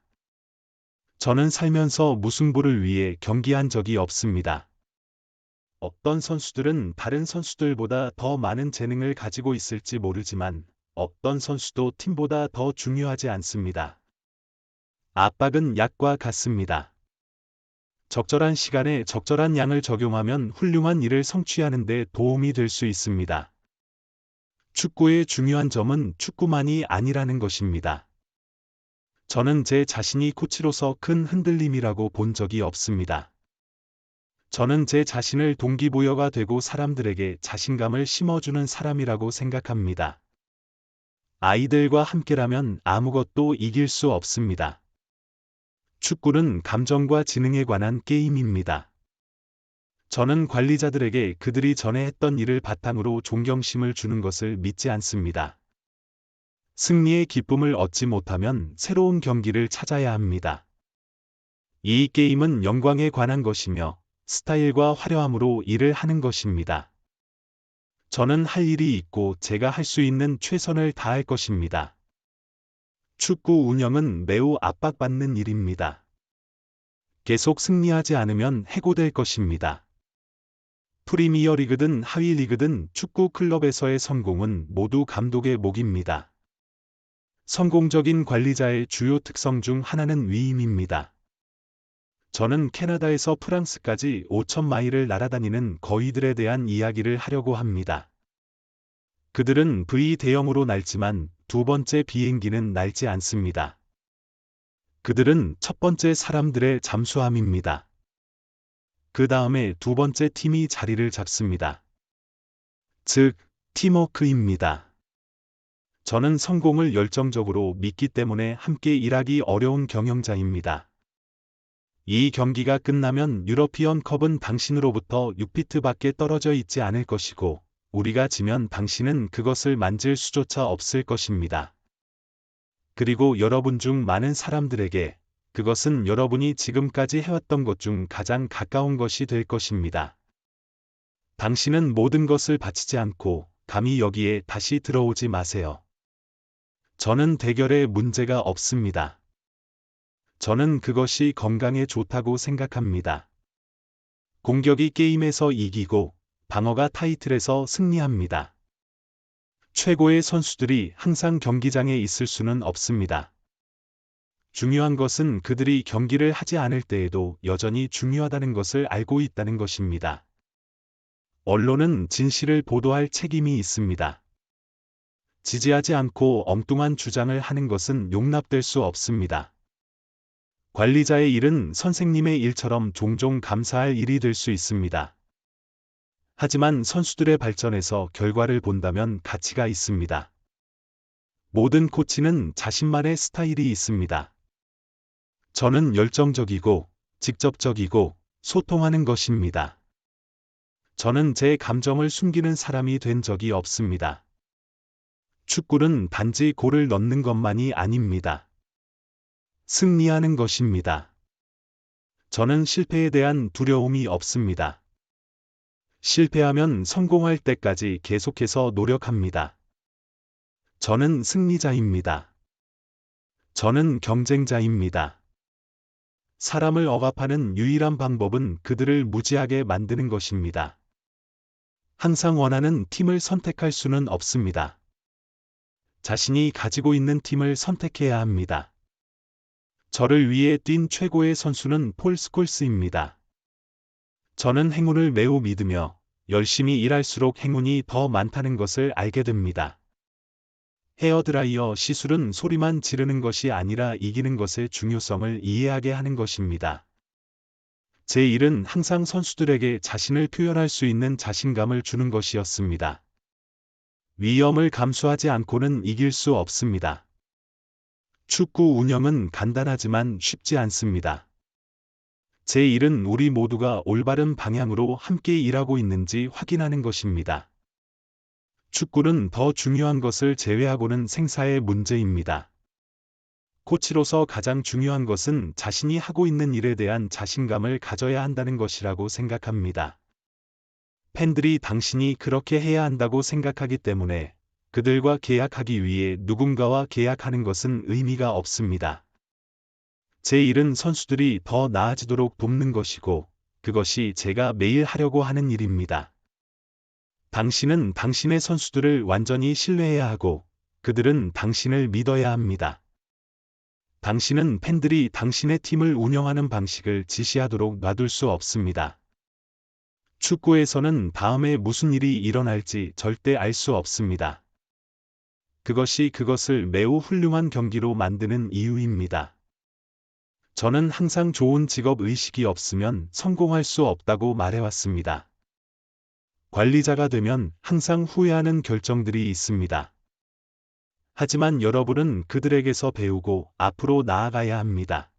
저는 살면서 무승부를 위해 경기한 적이 없습니다. 어떤 선수들은 다른 선수들보다 더 많은 재능을 가지고 있을지 모르지만 어떤 선수도 팀보다 더 중요하지 않습니다. 압박은 약과 같습니다. 적절한 시간에 적절한 양을 적용하면 훌륭한 일을 성취하는 데 도움이 될 수 있습니다. 축구의 중요한 점은 축구만이 아니라는 것입니다. 저는 제 자신이 코치로서 큰 흔들림이라고 본 적이 없습니다. 저는 제 자신을 동기부여가 되고 사람들에게 자신감을 심어주는 사람이라고 생각합니다. 아이들과 함께라면 아무것도 이길 수 없습니다. 축구는 감정과 지능에 관한 게임입니다. 저는 관리자들에게 그들이 전에 했던 일을 바탕으로 존경심을 주는 것을 믿지 않습니다. 승리의 기쁨을 얻지 못하면 새로운 경기를 찾아야 합니다. 이 게임은 영광에 관한 것이며 스타일과 화려함으로 일을 하는 것입니다. 저는 할 일이 있고 제가 할 수 있는 최선을 다할 것입니다. 축구 운영은 매우 압박받는 일입니다. 계속 승리하지 않으면 해고될 것입니다. 프리미어리그든 하위리그든 축구 클럽에서의 성공은 모두 감독의 몫입니다. 성공적인 관리자의 주요 특성 중 하나는 위임입니다. 저는 캐나다에서 프랑스까지 5,000마일을 날아다니는 거위들에 대한 이야기를 하려고 합니다. 그들은 V 대형으로 날지만 두 번째 비행기는 날지 않습니다. 그들은 첫 번째 사람들의 잠수함입니다. 그 다음에 두 번째 팀이 자리를 잡습니다. 즉, 팀워크입니다. 저는 성공을 열정적으로 믿기 때문에 함께 일하기 어려운 경영자입니다. 이 경기가 끝나면 유러피언 컵은 당신으로부터 6피트밖에 떨어져 있지 않을 것이고, 우리가 지면 당신은 그것을 만질 수조차 없을 것입니다. 그리고 여러분 중 많은 사람들에게 그것은 여러분이 지금까지 해왔던 것 중 가장 가까운 것이 될 것입니다. 당신은 모든 것을 바치지 않고 감히 여기에 다시 들어오지 마세요. 저는 대결에 문제가 없습니다. 저는 그것이 건강에 좋다고 생각합니다. 공격이 게임에서 이기고 방어가 타이틀에서 승리합니다. 최고의 선수들이 항상 경기장에 있을 수는 없습니다. 중요한 것은 그들이 경기를 하지 않을 때에도 여전히 중요하다는 것을 알고 있다는 것입니다. 언론은 진실을 보도할 책임이 있습니다. 지지하지 않고 엉뚱한 주장을 하는 것은 용납될 수 없습니다. 관리자의 일은 선생님의 일처럼 종종 감사할 일이 될 수 있습니다. 하지만 선수들의 발전에서 결과를 본다면 가치가 있습니다. 모든 코치는 자신만의 스타일이 있습니다. 저는 열정적이고 직접적이고 소통하는 것입니다. 저는 제 감정을 숨기는 사람이 된 적이 없습니다. 축구는 단지 골을 넣는 것만이 아닙니다. 승리하는 것입니다. 저는 실패에 대한 두려움이 없습니다. 실패하면 성공할 때까지 계속해서 노력합니다. 저는 승리자입니다. 저는 경쟁자입니다. 사람을 억압하는 유일한 방법은 그들을 무지하게 만드는 것입니다. 항상 원하는 팀을 선택할 수는 없습니다. 자신이 가지고 있는 팀을 선택해야 합니다. 저를 위해 뛴 최고의 선수는 폴 스콜스입니다. 저는 행운을 매우 믿으며 열심히 일할수록 행운이 더 많다는 것을 알게 됩니다. 헤어드라이어 시술은 소리만 지르는 것이 아니라 이기는 것의 중요성을 이해하게 하는 것입니다. 제 일은 항상 선수들에게 자신을 표현할 수 있는 자신감을 주는 것이었습니다. 위험을 감수하지 않고는 이길 수 없습니다. 축구 운영은 간단하지만 쉽지 않습니다. 제 일은 우리 모두가 올바른 방향으로 함께 일하고 있는지 확인하는 것입니다. 축구는 더 중요한 것을 제외하고는 생사의 문제입니다. 코치로서 가장 중요한 것은 자신이 하고 있는 일에 대한 자신감을 가져야 한다는 것이라고 생각합니다. 팬들이 당신이 그렇게 해야 한다고 생각하기 때문에 그들과 계약하기 위해 누군가와 계약하는 것은 의미가 없습니다. 제 일은 선수들이 더 나아지도록 돕는 것이고 그것이 제가 매일 하려고 하는 일입니다. 당신은 당신의 선수들을 완전히 신뢰해야 하고 그들은 당신을 믿어야 합니다. 당신은 팬들이 당신의 팀을 운영하는 방식을 지시하도록 놔둘 수 없습니다. 축구에서는 다음에 무슨 일이 일어날지 절대 알 수 없습니다. 그것이 그것을 매우 훌륭한 경기로 만드는 이유입니다. 저는 항상 좋은 직업 의식이 없으면 성공할 수 없다고 말해왔습니다. 관리자가 되면 항상 후회하는 결정들이 있습니다. 하지만 여러분은 그들에게서 배우고 앞으로 나아가야 합니다.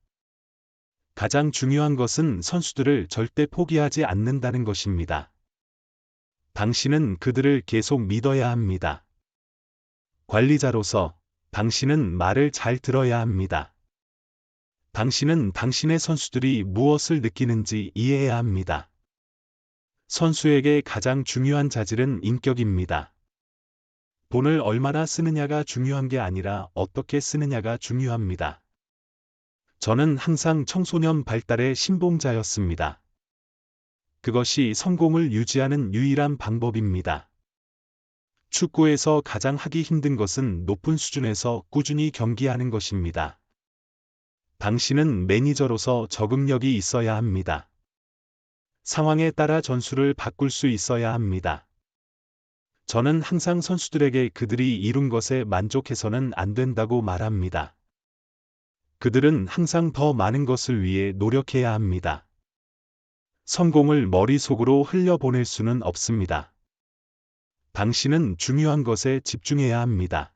가장 중요한 것은 선수들을 절대 포기하지 않는다는 것입니다. 당신은 그들을 계속 믿어야 합니다. 관리자로서 당신은 말을 잘 들어야 합니다. 당신은 당신의 선수들이 무엇을 느끼는지 이해해야 합니다. 선수에게 가장 중요한 자질은 인격입니다. 돈을 얼마나 쓰느냐가 중요한 게 아니라 어떻게 쓰느냐가 중요합니다. 저는 항상 청소년 발달의 신봉자였습니다. 그것이 성공을 유지하는 유일한 방법입니다. 축구에서 가장 하기 힘든 것은 높은 수준에서 꾸준히 경기하는 것입니다. 당신은 매니저로서 적응력이 있어야 합니다. 상황에 따라 전술을 바꿀 수 있어야 합니다. 저는 항상 선수들에게 그들이 이룬 것에 만족해서는 안 된다고 말합니다. 그들은 항상 더 많은 것을 위해 노력해야 합니다. 성공을 머릿속으로 흘려보낼 수는 없습니다. 당신은 중요한 것에 집중해야 합니다.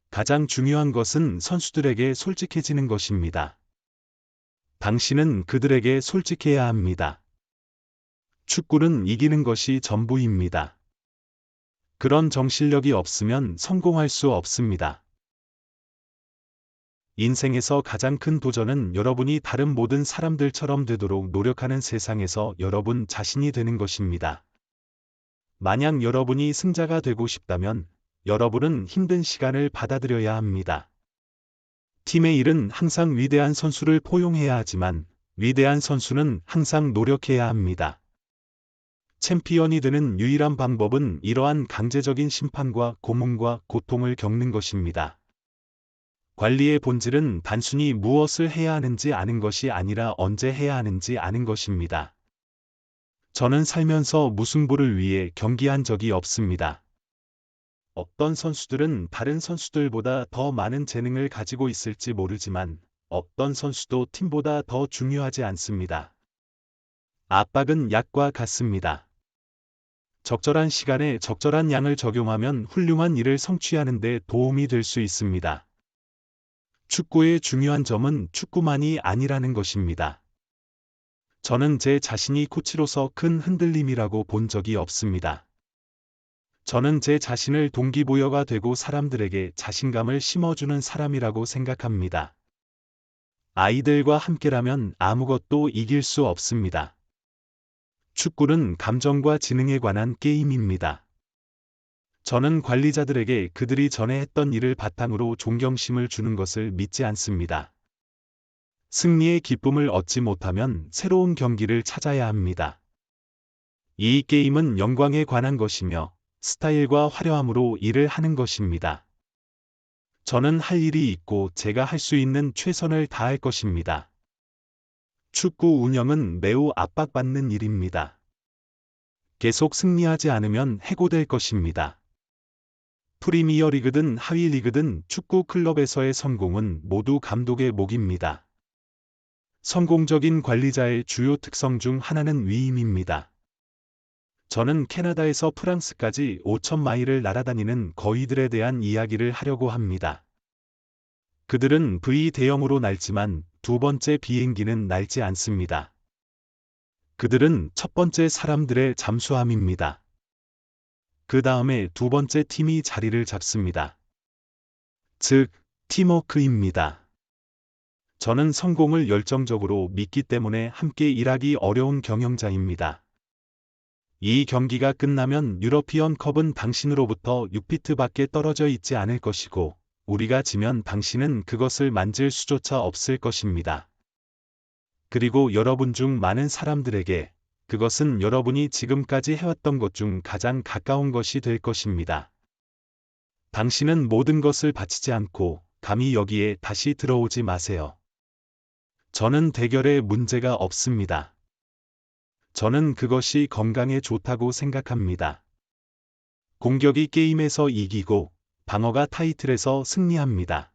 가장 중요한 것은 선수들에게 솔직해지는 것입니다. 당신은 그들에게 솔직해야 합니다. 축구는 이기는 것이 전부입니다. 그런 정신력이 없으면 성공할 수 없습니다. 인생에서 가장 큰 도전은 여러분이 다른 모든 사람들처럼 되도록 노력하는 세상에서 여러분 자신이 되는 것입니다. 만약 여러분이 승자가 되고 싶다면 여러분은 힘든 시간을 받아들여야 합니다. 팀의 일은 항상 위대한 선수를 포용해야 하지만 위대한 선수는 항상 노력해야 합니다. 챔피언이 되는 유일한 방법은 이러한 강제적인 심판과 고문과 고통을 겪는 것입니다. 관리의 본질은 단순히 무엇을 해야 하는지 아는 것이 아니라 언제 해야 하는지 아는 것입니다. 저는 살면서 무승부를 위해 경기한 적이 없습니다. 어떤 선수들은 다른 선수들보다 더 많은 재능을 가지고 있을지 모르지만 어떤 선수도 팀보다 더 중요하지 않습니다. 압박은 약과 같습니다. 적절한 시간에 적절한 양을 적용하면 훌륭한 일을 성취하는 데 도움이 될 수 있습니다. 축구의 중요한 점은 축구만이 아니라는 것입니다. 저는 제 자신이 코치로서 큰 흔들림이라고 본 적이 없습니다. 저는 제 자신을 동기부여가 되고 사람들에게 자신감을 심어주는 사람이라고 생각합니다. 아이들과 함께라면 아무것도 이길 수 없습니다. 축구는 감정과 지능에 관한 게임입니다. 저는 관리자들에게 그들이 전에 했던 일을 바탕으로 존경심을 주는 것을 믿지 않습니다. 승리의 기쁨을 얻지 못하면 새로운 경기를 찾아야 합니다. 이 게임은 영광에 관한 것이며 스타일과 화려함으로 일을 하는 것입니다. 저는 할 일이 있고 제가 할 수 있는 최선을 다할 것입니다. 축구 운영은 매우 압박받는 일입니다. 계속 승리하지 않으면 해고될 것입니다. 프리미어리그든 하위리그든 축구 클럽에서의 성공은 모두 감독의 몫입니다. 성공적인 관리자의 주요 특성 중 하나는 위임입니다. 저는 캐나다에서 프랑스까지 5,000마일을 날아다니는 거위들에 대한 이야기를 하려고 합니다. 그들은 V 대형으로 날지만 두 번째 비행기는 날지 않습니다. 그들은 첫 번째 사람들의 잠수함입니다. 그 다음에 두 번째 팀이 자리를 잡습니다. 즉, 팀워크입니다. 저는 성공을 열정적으로 믿기 때문에 함께 일하기 어려운 경영자입니다. 이 경기가 끝나면 유러피언 컵은 당신으로부터 6피트밖에 떨어져 있지 않을 것이고, 우리가 지면 당신은 그것을 만질 수조차 없을 것입니다. 그리고 여러분 중 많은 사람들에게 그것은 여러분이 지금까지 해왔던 것 중 가장 가까운 것이 될 것입니다. 당신은 모든 것을 바치지 않고 감히 여기에 다시 들어오지 마세요. 저는 대결에 문제가 없습니다. 저는 그것이 건강에 좋다고 생각합니다. 공격이 게임에서 이기고 방어가 타이틀에서 승리합니다.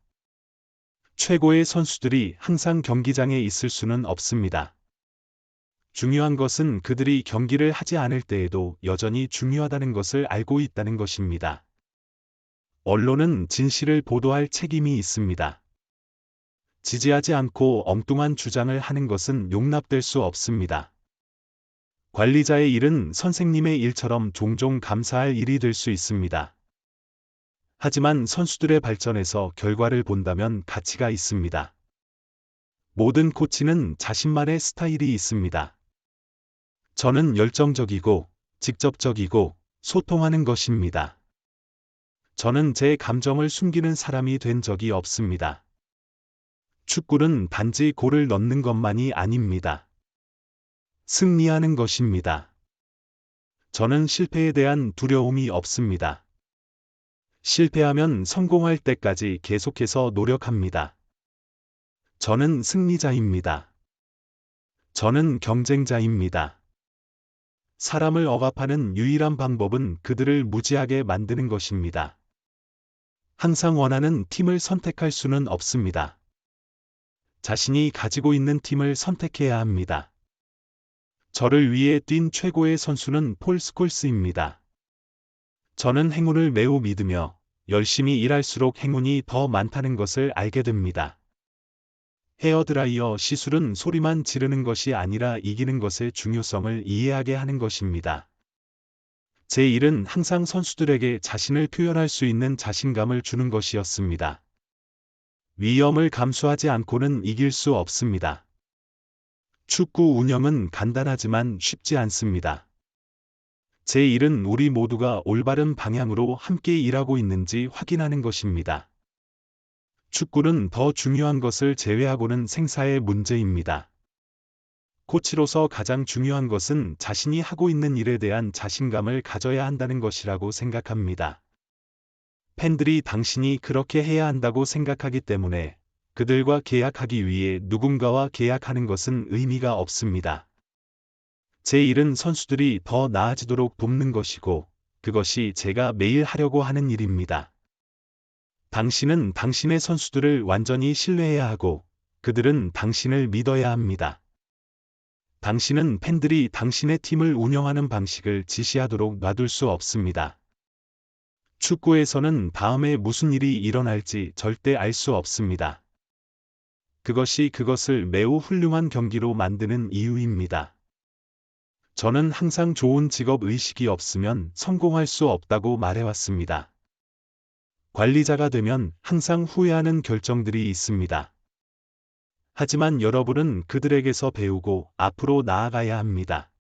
최고의 선수들이 항상 경기장에 있을 수는 없습니다. 중요한 것은 그들이 경기를 하지 않을 때에도 여전히 중요하다는 것을 알고 있다는 것입니다. 언론은 진실을 보도할 책임이 있습니다. 지지하지 않고 엉뚱한 주장을 하는 것은 용납될 수 없습니다. 관리자의 일은 선생님의 일처럼 종종 감사할 일이 될 수 있습니다. 하지만 선수들의 발전에서 결과를 본다면 가치가 있습니다. 모든 코치는 자신만의 스타일이 있습니다. 저는 열정적이고 직접적이고 소통하는 것입니다. 저는 제 감정을 숨기는 사람이 된 적이 없습니다. 축구는 단지 골을 넣는 것만이 아닙니다. 승리하는 것입니다. 저는 실패에 대한 두려움이 없습니다. 실패하면 성공할 때까지 계속해서 노력합니다. 저는 승리자입니다. 저는 경쟁자입니다. 사람을 억압하는 유일한 방법은 그들을 무지하게 만드는 것입니다. 항상 원하는 팀을 선택할 수는 없습니다. 자신이 가지고 있는 팀을 선택해야 합니다. 저를 위해 뛴 최고의 선수는 폴 스콜스입니다. 저는 행운을 매우 믿으며 열심히 일할수록 행운이 더 많다는 것을 알게 됩니다. 헤어드라이어 시술은 소리만 지르는 것이 아니라 이기는 것의 중요성을 이해하게 하는 것입니다. 제 일은 항상 선수들에게 자신을 표현할 수 있는 자신감을 주는 것이었습니다. 위험을 감수하지 않고는 이길 수 없습니다. 축구 운영은 간단하지만 쉽지 않습니다. 제 일은 우리 모두가 올바른 방향으로 함께 일하고 있는지 확인하는 것입니다. 축구는 더 중요한 것을 제외하고는 생사의 문제입니다. 코치로서 가장 중요한 것은 자신이 하고 있는 일에 대한 자신감을 가져야 한다는 것이라고 생각합니다. 팬들이 당신이 그렇게 해야 한다고 생각하기 때문에 그들과 계약하기 위해 누군가와 계약하는 것은 의미가 없습니다. 제 일은 선수들이 더 나아지도록 돕는 것이고 그것이 제가 매일 하려고 하는 일입니다. 당신은 당신의 선수들을 완전히 신뢰해야 하고 그들은 당신을 믿어야 합니다. 당신은 팬들이 당신의 팀을 운영하는 방식을 지시하도록 놔둘 수 없습니다. 축구에서는 다음에 무슨 일이 일어날지 절대 알 수 없습니다. 그것이 그것을 매우 훌륭한 경기로 만드는 이유입니다. 저는 항상 좋은 직업 의식이 없으면 성공할 수 없다고 말해왔습니다. 관리자가 되면 항상 후회하는 결정들이 있습니다. 하지만 여러분은 그들에게서 배우고 앞으로 나아가야 합니다.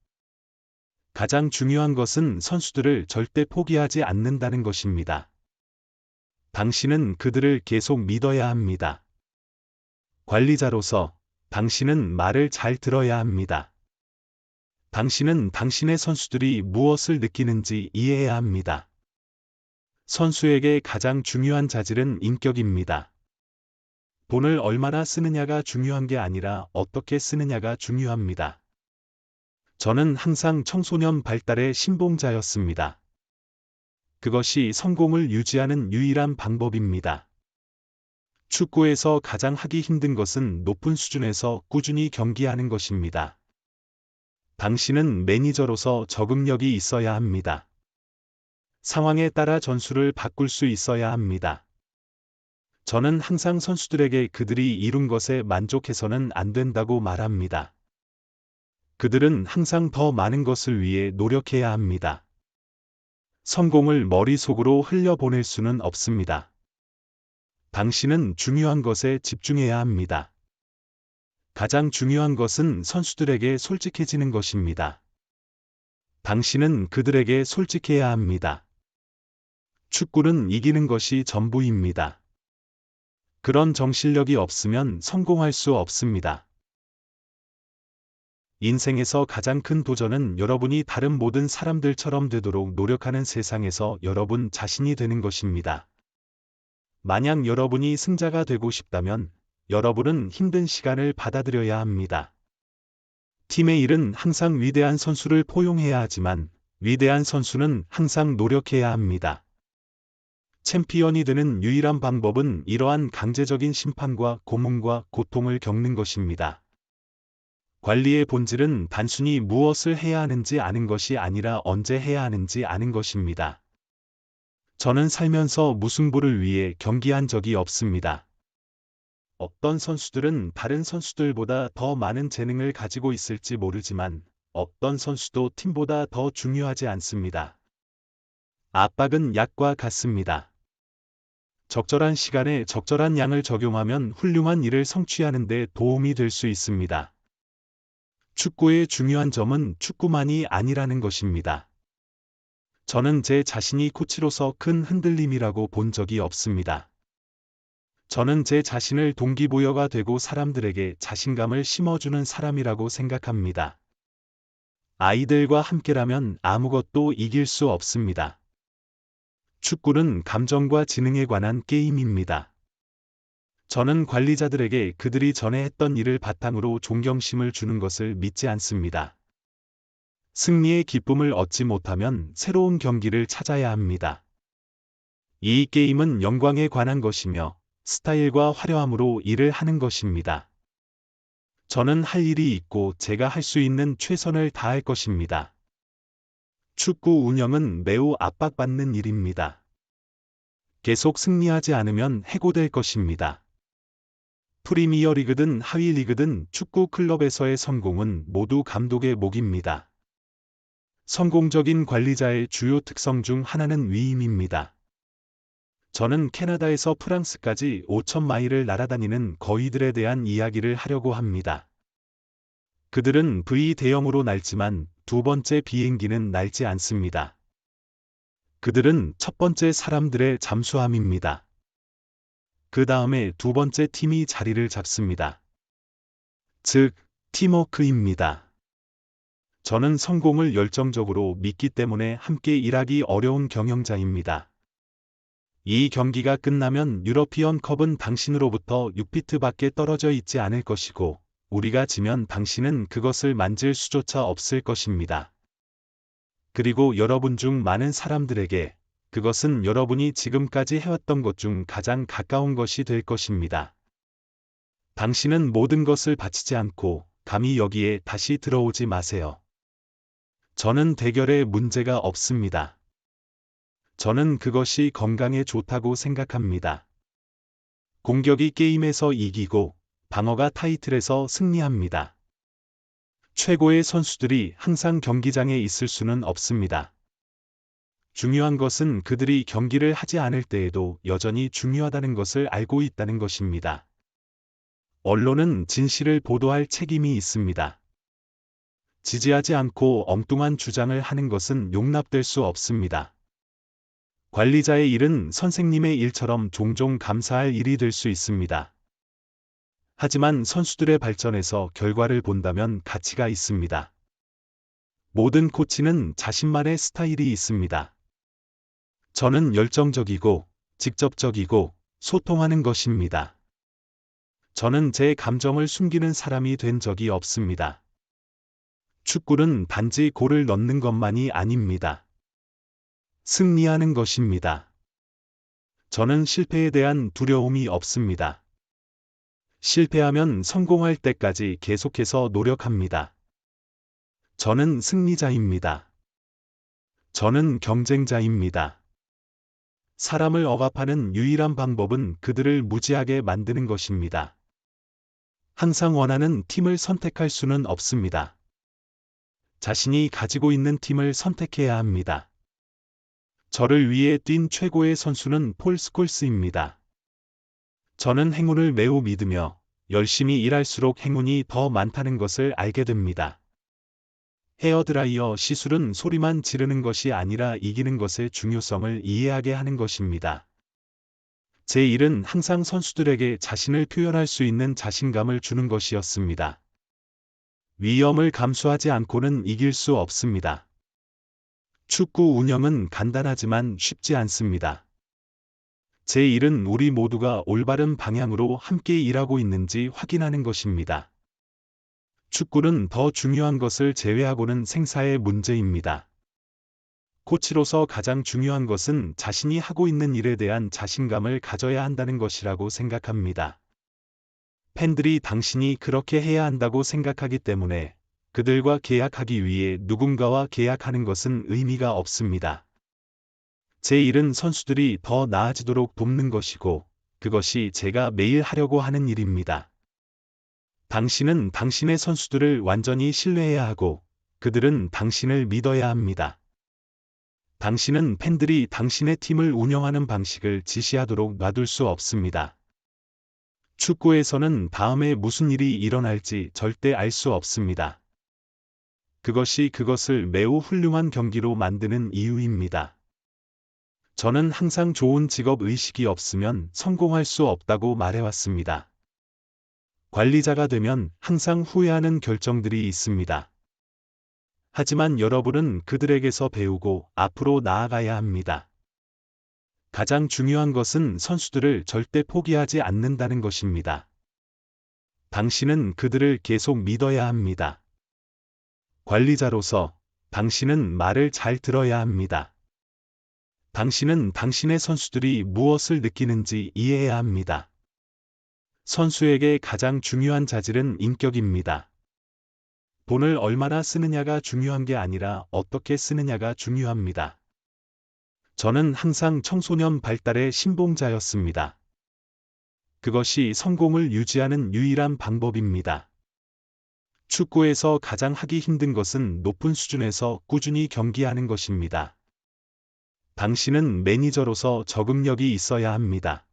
가장 중요한 것은 선수들을 절대 포기하지 않는다는 것입니다. 당신은 그들을 계속 믿어야 합니다. 관리자로서 당신은 말을 잘 들어야 합니다. 당신은 당신의 선수들이 무엇을 느끼는지 이해해야 합니다. 선수에게 가장 중요한 자질은 인격입니다. 돈을 얼마나 쓰느냐가 중요한 게 아니라 어떻게 쓰느냐가 중요합니다. 저는 항상 청소년 발달의 신봉자였습니다. 그것이 성공을 유지하는 유일한 방법입니다. 축구에서 가장 하기 힘든 것은 높은 수준에서 꾸준히 경기하는 것입니다. 당신은 매니저로서 적응력이 있어야 합니다. 상황에 따라 전술을 바꿀 수 있어야 합니다. 저는 항상 선수들에게 그들이 이룬 것에 만족해서는 안 된다고 말합니다. 그들은 항상 더 많은 것을 위해 노력해야 합니다. 성공을 머릿속으로 흘려보낼 수는 없습니다. 당신은 중요한 것에 집중해야 합니다. 가장 중요한 것은 선수들에게 솔직해지는 것입니다. 당신은 그들에게 솔직해야 합니다. 축구는 이기는 것이 전부입니다. 그런 정신력이 없으면 성공할 수 없습니다. 인생에서 가장 큰 도전은 여러분이 다른 모든 사람들처럼 되도록 노력하는 세상에서 여러분 자신이 되는 것입니다. 만약 여러분이 승자가 되고 싶다면 여러분은 힘든 시간을 받아들여야 합니다. 팀의 일은 항상 위대한 선수를 포용해야 하지만 위대한 선수는 항상 노력해야 합니다. 챔피언이 되는 유일한 방법은 이러한 강제적인 심판과 고문과 고통을 겪는 것입니다. 관리의 본질은 단순히 무엇을 해야 하는지 아는 것이 아니라 언제 해야 하는지 아는 것입니다. 저는 살면서 무승부를 위해 경기한 적이 없습니다. 어떤 선수들은 다른 선수들보다 더 많은 재능을 가지고 있을지 모르지만 어떤 선수도 팀보다 더 중요하지 않습니다. 압박은 약과 같습니다. 적절한 시간에 적절한 양을 적용하면 훌륭한 일을 성취하는 데 도움이 될 수 있습니다. 축구의 중요한 점은 축구만이 아니라는 것입니다. 저는 제 자신이 코치로서 큰 흔들림이라고 본 적이 없습니다. 저는 제 자신을 동기부여가 되고 사람들에게 자신감을 심어주는 사람이라고 생각합니다. 아이들과 함께라면 아무것도 이길 수 없습니다. 축구는 감정과 지능에 관한 게임입니다. 저는 관리자들에게 그들이 전에 했던 일을 바탕으로 존경심을 주는 것을 믿지 않습니다. 승리의 기쁨을 얻지 못하면 새로운 경기를 찾아야 합니다. 이 게임은 영광에 관한 것이며 스타일과 화려함으로 일을 하는 것입니다. 저는 할 일이 있고 제가 할 수 있는 최선을 다할 것입니다. 축구 운영은 매우 압박받는 일입니다. 계속 승리하지 않으면 해고될 것입니다. 프리미어리그든 하위 리그든 축구 클럽에서의 성공은 모두 감독의 몫입니다. 성공적인 관리자의 주요 특성 중 하나는 위임입니다. 저는 캐나다에서 프랑스까지 5,000마일을 날아다니는 거위들에 대한 이야기를 하려고 합니다. 그들은 V 대형으로 날지만 두 번째 비행기는 날지 않습니다. 그들은 첫 번째 사람들의 잠수함입니다. 그 다음에 두 번째 팀이 자리를 잡습니다. 즉, 팀워크입니다. 저는 성공을 열정적으로 믿기 때문에 함께 일하기 어려운 경영자입니다. 이 경기가 끝나면 유러피언 컵은 당신으로부터 6피트 밖에 떨어져 있지 않을 것이고 우리가 지면 당신은 그것을 만질 수조차 없을 것입니다. 그리고 여러분 중 많은 사람들에게 그것은 여러분이 지금까지 해왔던 것 중 가장 가까운 것이 될 것입니다. 당신은 모든 것을 바치지 않고 감히 여기에 다시 들어오지 마세요. 저는 대결에 문제가 없습니다. 저는 그것이 건강에 좋다고 생각합니다. 공격이 게임에서 이기고 방어가 타이틀에서 승리합니다. 최고의 선수들이 항상 경기장에 있을 수는 없습니다. 중요한 것은 그들이 경기를 하지 않을 때에도 여전히 중요하다는 것을 알고 있다는 것입니다. 언론은 진실을 보도할 책임이 있습니다. 지지하지 않고 엉뚱한 주장을 하는 것은 용납될 수 없습니다. 관리자의 일은 선생님의 일처럼 종종 감사할 일이 될 수 있습니다. 하지만 선수들의 발전에서 결과를 본다면 가치가 있습니다. 모든 코치는 자신만의 스타일이 있습니다. 저는 열정적이고 직접적이고 소통하는 것입니다. 저는 제 감정을 숨기는 사람이 된 적이 없습니다. 축구는 단지 골을 넣는 것만이 아닙니다. 승리하는 것입니다. 저는 실패에 대한 두려움이 없습니다. 실패하면 성공할 때까지 계속해서 노력합니다. 저는 승리자입니다. 저는 경쟁자입니다. 사람을 억압하는 유일한 방법은 그들을 무지하게 만드는 것입니다. 항상 원하는 팀을 선택할 수는 없습니다. 자신이 가지고 있는 팀을 선택해야 합니다. 저를 위해 뛴 최고의 선수는 폴 스콜스입니다. 저는 행운을 매우 믿으며 열심히 일할수록 행운이 더 많다는 것을 알게 됩니다. 헤어드라이어 시술은 소리만 지르는 것이 아니라 이기는 것의 중요성을 이해하게 하는 것입니다. 제 일은 항상 선수들에게 자신을 표현할 수 있는 자신감을 주는 것이었습니다. 위험을 감수하지 않고는 이길 수 없습니다. 축구 운영은 간단하지만 쉽지 않습니다. 제 일은 우리 모두가 올바른 방향으로 함께 일하고 있는지 확인하는 것입니다. 축구는 더 중요한 것을 제외하고는 생사의 문제입니다. 코치로서 가장 중요한 것은 자신이 하고 있는 일에 대한 자신감을 가져야 한다는 것이라고 생각합니다. 팬들이 당신이 그렇게 해야 한다고 생각하기 때문에 그들과 계약하기 위해 누군가와 계약하는 것은 의미가 없습니다. 제 일은 선수들이 더 나아지도록 돕는 것이고 그것이 제가 매일 하려고 하는 일입니다. 당신은 당신의 선수들을 완전히 신뢰해야 하고 그들은 당신을 믿어야 합니다. 당신은 팬들이 당신의 팀을 운영하는 방식을 지시하도록 놔둘 수 없습니다. 축구에서는 다음에 무슨 일이 일어날지 절대 알 수 없습니다. 그것이 그것을 매우 훌륭한 경기로 만드는 이유입니다. 저는 항상 좋은 직업 의식이 없으면 성공할 수 없다고 말해왔습니다. 관리자가 되면 항상 후회하는 결정들이 있습니다. 하지만 여러분은 그들에게서 배우고 앞으로 나아가야 합니다. 가장 중요한 것은 선수들을 절대 포기하지 않는다는 것입니다. 당신은 그들을 계속 믿어야 합니다. 관리자로서 당신은 말을 잘 들어야 합니다. 당신은 당신의 선수들이 무엇을 느끼는지 이해해야 합니다. 선수에게 가장 중요한 자질은 인격입니다. 돈을 얼마나 쓰느냐가 중요한 게 아니라 어떻게 쓰느냐가 중요합니다. 저는 항상 청소년 발달의 신봉자였습니다. 그것이 성공을 유지하는 유일한 방법입니다. 축구에서 가장 하기 힘든 것은 높은 수준에서 꾸준히 경기하는 것입니다. 당신은 매니저로서 적응력이 있어야 합니다.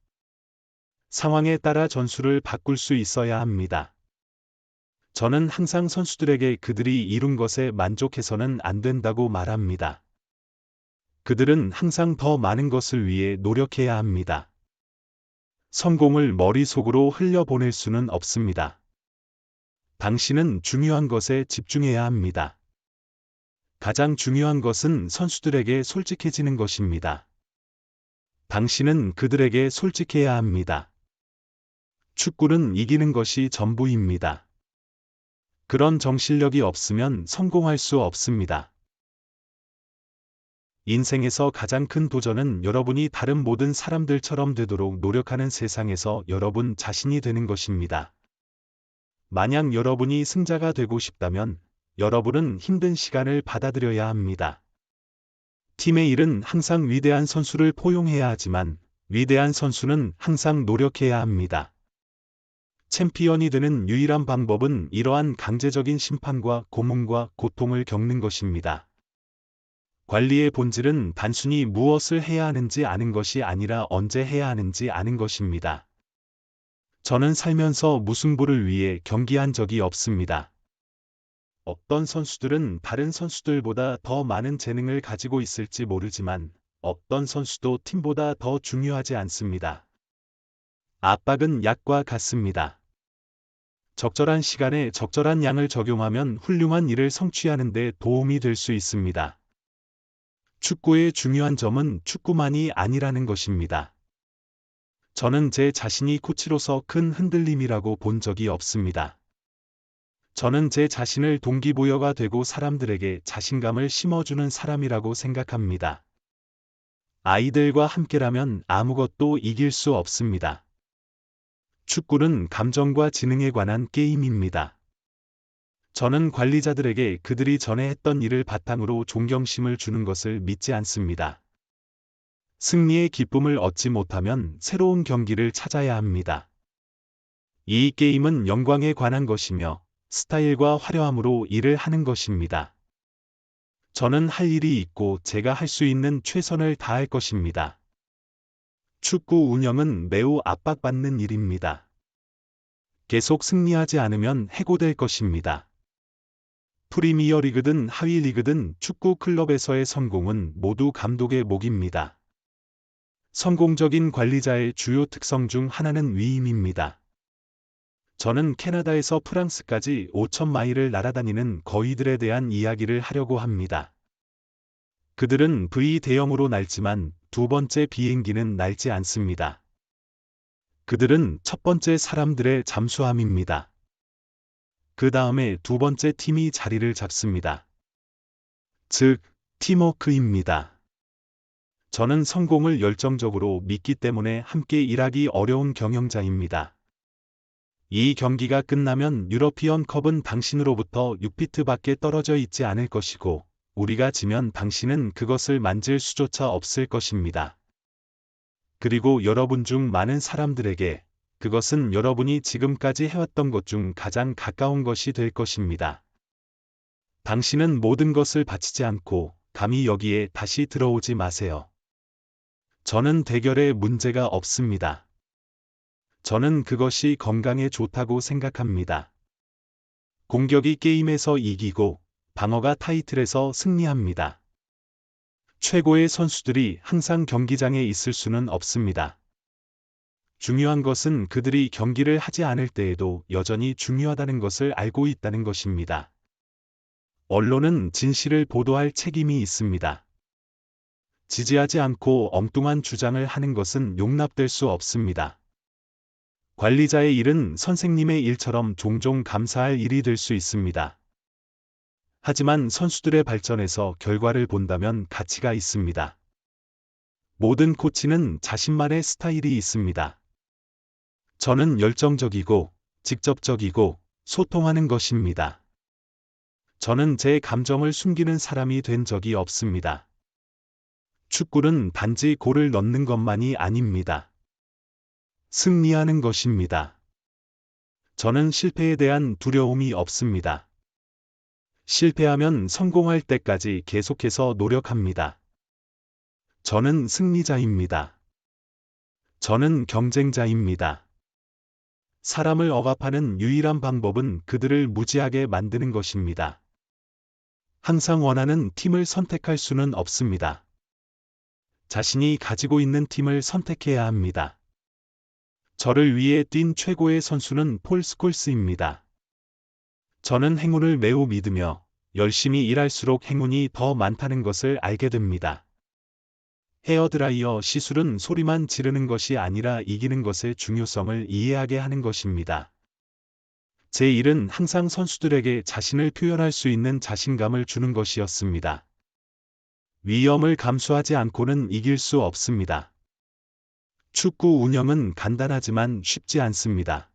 상황에 따라 전술을 바꿀 수 있어야 합니다. 저는 항상 선수들에게 그들이 이룬 것에 만족해서는 안 된다고 말합니다. 그들은 항상 더 많은 것을 위해 노력해야 합니다. 성공을 머릿속으로 흘려보낼 수는 없습니다. 당신은 중요한 것에 집중해야 합니다. 가장 중요한 것은 선수들에게 솔직해지는 것입니다. 당신은 그들에게 솔직해야 합니다. 축구는 이기는 것이 전부입니다. 그런 정신력이 없으면 성공할 수 없습니다. 인생에서 가장 큰 도전은 여러분이 다른 모든 사람들처럼 되도록 노력하는 세상에서 여러분 자신이 되는 것입니다. 만약 여러분이 승자가 되고 싶다면 여러분은 힘든 시간을 받아들여야 합니다. 팀의 일은 항상 위대한 선수를 포용해야 하지만 위대한 선수는 항상 노력해야 합니다. 챔피언이 되는 유일한 방법은 이러한 강제적인 심판과 고문과 고통을 겪는 것입니다. 관리의 본질은 단순히 무엇을 해야 하는지 아는 것이 아니라 언제 해야 하는지 아는 것입니다. 저는 살면서 무승부를 위해 경기한 적이 없습니다. 어떤 선수들은 다른 선수들보다 더 많은 재능을 가지고 있을지 모르지만 어떤 선수도 팀보다 더 중요하지 않습니다. 압박은 약과 같습니다. 적절한 시간에 적절한 양을 적용하면 훌륭한 일을 성취하는 데 도움이 될 수 있습니다. 축구의 중요한 점은 축구만이 아니라는 것입니다. 저는 제 자신이 코치로서 큰 흔들림이라고 본 적이 없습니다. 저는 제 자신을 동기부여가 되고 사람들에게 자신감을 심어주는 사람이라고 생각합니다. 아이들과 함께라면 아무것도 이길 수 없습니다. 축구는 감정과 지능에 관한 게임입니다. 저는 관리자들에게 그들이 전에 했던 일을 바탕으로 존경심을 주는 것을 믿지 않습니다. 승리의 기쁨을 얻지 못하면 새로운 경기를 찾아야 합니다. 이 게임은 영광에 관한 것이며 스타일과 화려함으로 일을 하는 것입니다. 저는 할 일이 있고 제가 할 수 있는 최선을 다할 것입니다. 축구 운영은 매우 압박받는 일입니다. 계속 승리하지 않으면 해고될 것입니다. 프리미어리그든 하위 리그든 축구 클럽에서의 성공은 모두 감독의 몫입니다. 성공적인 관리자의 주요 특성 중 하나는 위임입니다. 저는 캐나다에서 프랑스까지 5,000마일을 날아다니는 거위들에 대한 이야기를 하려고 합니다. 그들은 V 대형으로 날지만 두 번째 비행기는 날지 않습니다. 그들은 첫 번째 사람들의 잠수함입니다. 그 다음에 두 번째 팀이 자리를 잡습니다. 즉, 팀워크입니다. 저는 성공을 열정적으로 믿기 때문에 함께 일하기 어려운 경영자입니다. 이 경기가 끝나면 유러피언 컵은 당신으로부터 6피트 밖에 떨어져 있지 않을 것이고, 우리가 지면 당신은 그것을 만질 수조차 없을 것입니다. 그리고 여러분 중 많은 사람들에게 그것은 여러분이 지금까지 해왔던 것 중 가장 가까운 것이 될 것입니다. 당신은 모든 것을 바치지 않고 감히 여기에 다시 들어오지 마세요. 저는 대결에 문제가 없습니다. 저는 그것이 건강에 좋다고 생각합니다. 공격이 게임에서 이기고 방어가 타이틀에서 승리합니다. 최고의 선수들이 항상 경기장에 있을 수는 없습니다. 중요한 것은 그들이 경기를 하지 않을 때에도 여전히 중요하다는 것을 알고 있다는 것입니다. 언론은 진실을 보도할 책임이 있습니다. 지지하지 않고 엉뚱한 주장을 하는 것은 용납될 수 없습니다. 관리자의 일은 선생님의 일처럼 종종 감사할 일이 될 수 있습니다. 하지만 선수들의 발전에서 결과를 본다면 가치가 있습니다. 모든 코치는 자신만의 스타일이 있습니다. 저는 열정적이고 직접적이고 소통하는 것입니다. 저는 제 감정을 숨기는 사람이 된 적이 없습니다. 축구는 단지 골을 넣는 것만이 아닙니다. 승리하는 것입니다. 저는 실패에 대한 두려움이 없습니다. 실패하면 성공할 때까지 계속해서 노력합니다. 저는 승리자입니다. 저는 경쟁자입니다. 사람을 억압하는 유일한 방법은 그들을 무지하게 만드는 것입니다. 항상 원하는 팀을 선택할 수는 없습니다. 자신이 가지고 있는 팀을 선택해야 합니다. 저를 위해 뛴 최고의 선수는 폴 스콜스입니다. 저는 행운을 매우 믿으며 열심히 일할수록 행운이 더 많다는 것을 알게 됩니다. 헤어드라이어 시술은 소리만 지르는 것이 아니라 이기는 것의 중요성을 이해하게 하는 것입니다. 제 일은 항상 선수들에게 자신을 표현할 수 있는 자신감을 주는 것이었습니다. 위험을 감수하지 않고는 이길 수 없습니다. 축구 운영은 간단하지만 쉽지 않습니다.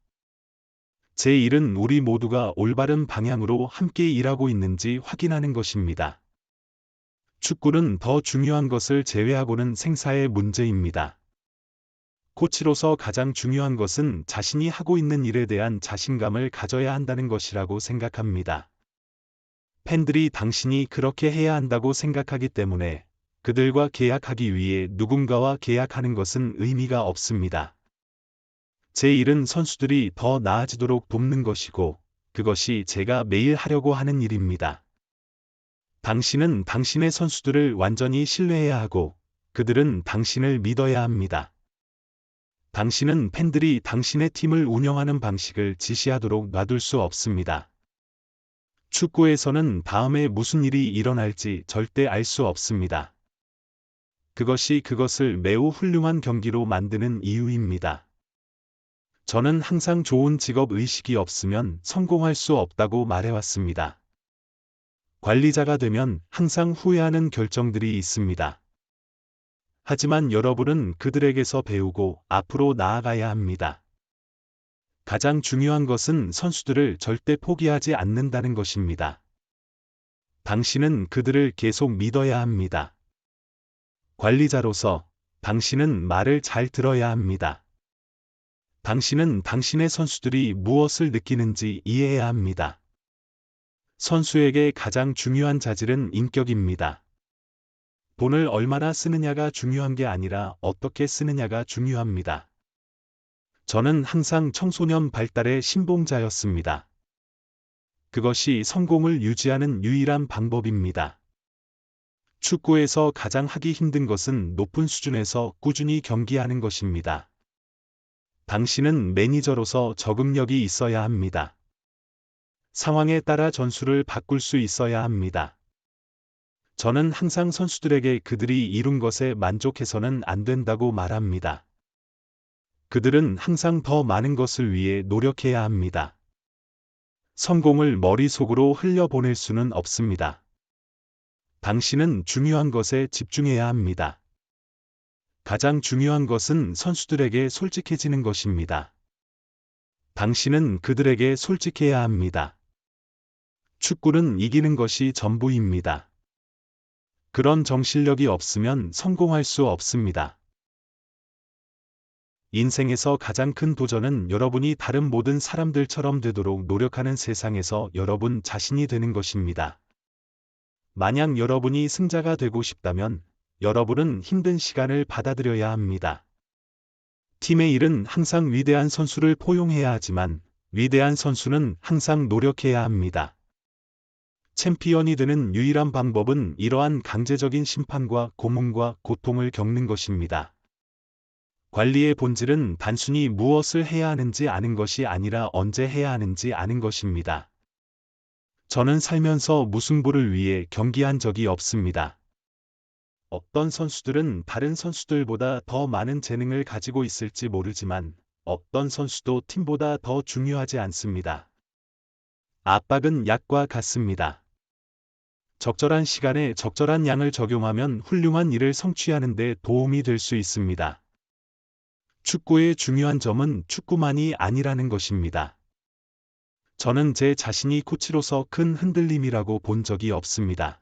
제 일은 우리 모두가 올바른 방향으로 함께 일하고 있는지 확인하는 것입니다. 축구는 더 중요한 것을 제외하고는 생사의 문제입니다. 코치로서 가장 중요한 것은 자신이 하고 있는 일에 대한 자신감을 가져야 한다는 것이라고 생각합니다. 팬들이 당신이 그렇게 해야 한다고 생각하기 때문에 그들과 계약하기 위해 누군가와 계약하는 것은 의미가 없습니다. 제 일은 선수들이 더 나아지도록 돕는 것이고, 그것이 제가 매일 하려고 하는 일입니다. 당신은 당신의 선수들을 완전히 신뢰해야 하고, 그들은 당신을 믿어야 합니다. 당신은 팬들이 당신의 팀을 운영하는 방식을 지시하도록 놔둘 수 없습니다. 축구에서는 다음에 무슨 일이 일어날지 절대 알 수 없습니다. 그것이 그것을 매우 훌륭한 경기로 만드는 이유입니다. 저는 항상 좋은 직업 의식이 없으면 성공할 수 없다고 말해왔습니다. 관리자가 되면 항상 후회하는 결정들이 있습니다. 하지만 여러분은 그들에게서 배우고 앞으로 나아가야 합니다. 가장 중요한 것은 선수들을 절대 포기하지 않는다는 것입니다. 당신은 그들을 계속 믿어야 합니다. 관리자로서 당신은 말을 잘 들어야 합니다. 당신은 당신의 선수들이 무엇을 느끼는지 이해해야 합니다. 선수에게 가장 중요한 자질은 인격입니다. 돈을 얼마나 쓰느냐가 중요한 게 아니라 어떻게 쓰느냐가 중요합니다. 저는 항상 청소년 발달의 신봉자였습니다. 그것이 성공을 유지하는 유일한 방법입니다. 축구에서 가장 하기 힘든 것은 높은 수준에서 꾸준히 경기하는 것입니다. 당신은 매니저로서 적응력이 있어야 합니다. 상황에 따라 전술을 바꿀 수 있어야 합니다. 저는 항상 선수들에게 그들이 이룬 것에 만족해서는 안 된다고 말합니다. 그들은 항상 더 많은 것을 위해 노력해야 합니다. 성공을 머릿속으로 흘려보낼 수는 없습니다. 당신은 중요한 것에 집중해야 합니다. 가장 중요한 것은 선수들에게 솔직해지는 것입니다. 당신은 그들에게 솔직해야 합니다. 축구는 이기는 것이 전부입니다. 그런 정신력이 없으면 성공할 수 없습니다. 인생에서 가장 큰 도전은 여러분이 다른 모든 사람들처럼 되도록 노력하는 세상에서 여러분 자신이 되는 것입니다. 만약 여러분이 승자가 되고 싶다면 여러분은 힘든 시간을 받아들여야 합니다. 팀의 일은 항상 위대한 선수를 포용해야 하지만 위대한 선수는 항상 노력해야 합니다. 챔피언이 되는 유일한 방법은 이러한 강제적인 심판과 고문과 고통을 겪는 것입니다. 관리의 본질은 단순히 무엇을 해야 하는지 아는 것이 아니라 언제 해야 하는지 아는 것입니다. 저는 살면서 무승부를 위해 경기한 적이 없습니다. 어떤 선수들은 다른 선수들보다 더 많은 재능을 가지고 있을지 모르지만 어떤 선수도 팀보다 더 중요하지 않습니다. 압박은 약과 같습니다. 적절한 시간에 적절한 양을 적용하면 훌륭한 일을 성취하는 데 도움이 될 수 있습니다. 축구의 중요한 점은 축구만이 아니라는 것입니다. 저는 제 자신이 코치로서 큰 흔들림이라고 본 적이 없습니다.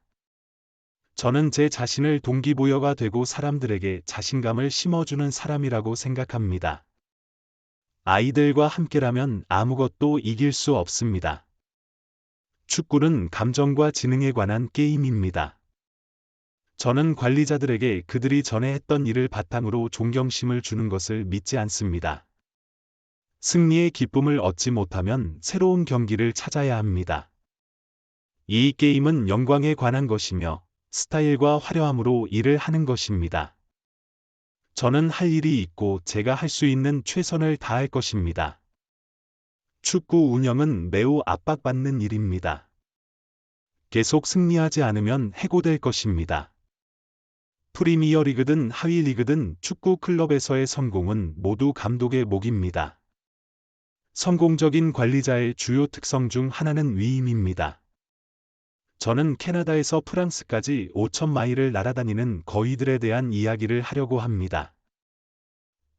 저는 제 자신을 동기부여가 되고 사람들에게 자신감을 심어주는 사람이라고 생각합니다. 아이들과 함께라면 아무것도 이길 수 없습니다. 축구는 감정과 지능에 관한 게임입니다. 저는 관리자들에게 그들이 전에 했던 일을 바탕으로 존경심을 주는 것을 믿지 않습니다. 승리의 기쁨을 얻지 못하면 새로운 경기를 찾아야 합니다. 이 게임은 영광에 관한 것이며 스타일과 화려함으로 일을 하는 것입니다. 저는 할 일이 있고 제가 할 수 있는 최선을 다할 것입니다. 축구 운영은 매우 압박받는 일입니다. 계속 승리하지 않으면 해고될 것입니다. 프리미어 리그든 하위 리그든 축구 클럽에서의 성공은 모두 감독의 몫입니다. 성공적인 관리자의 주요 특성 중 하나는 위임입니다. 저는 캐나다에서 프랑스까지 5,000마일을 날아다니는 거위들에 대한 이야기를 하려고 합니다.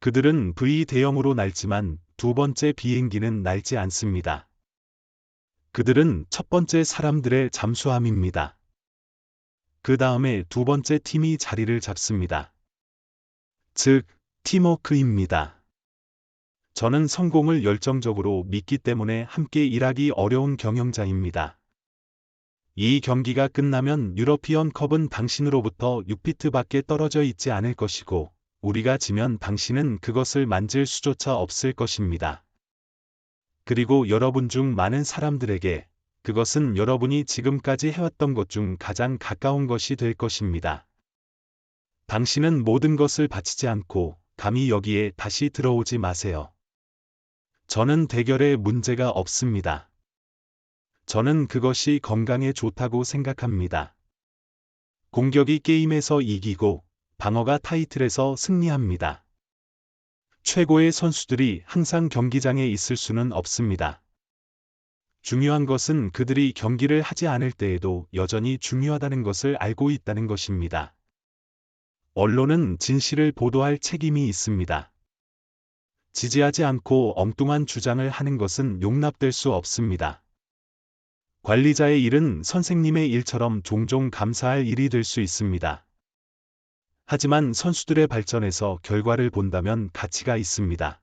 그들은 V 대형으로 날지만 두 번째 비행기는 날지 않습니다. 그들은 첫 번째 사람들의 잠수함입니다. 그 다음에 두 번째 팀이 자리를 잡습니다. 즉, 팀워크입니다. 저는 성공을 열정적으로 믿기 때문에 함께 일하기 어려운 경영자입니다. 이 경기가 끝나면 유러피언 컵은 당신으로부터 6피트 밖에 떨어져 있지 않을 것이고, 우리가 지면 당신은 그것을 만질 수조차 없을 것입니다. 그리고 여러분 중 많은 사람들에게 그것은 여러분이 지금까지 해왔던 것 중 가장 가까운 것이 될 것입니다. 당신은 모든 것을 바치지 않고 감히 여기에 다시 들어오지 마세요. 저는 대결에 문제가 없습니다. 저는 그것이 건강에 좋다고 생각합니다. 공격이 게임에서 이기고 방어가 타이틀에서 승리합니다. 최고의 선수들이 항상 경기장에 있을 수는 없습니다. 중요한 것은 그들이 경기를 하지 않을 때에도 여전히 중요하다는 것을 알고 있다는 것입니다. 언론은 진실을 보도할 책임이 있습니다. 지지하지 않고 엉뚱한 주장을 하는 것은 용납될 수 없습니다. 관리자의 일은 선생님의 일처럼 종종 감사할 일이 될 수 있습니다. 하지만 선수들의 발전에서 결과를 본다면 가치가 있습니다.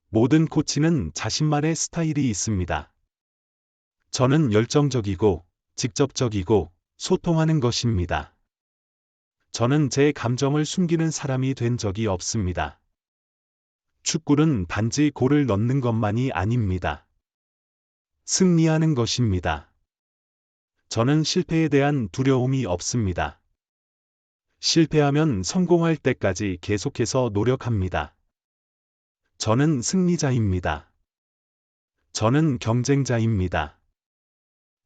모든 코치는 자신만의 스타일이 있습니다. 저는 열정적이고 직접적이고 소통하는 것입니다. 저는 제 감정을 숨기는 사람이 된 적이 없습니다. 축구는 단지 골을 넣는 것만이 아닙니다. 승리하는 것입니다. 저는 실패에 대한 두려움이 없습니다. 실패하면 성공할 때까지 계속해서 노력합니다. 저는 승리자입니다. 저는 경쟁자입니다.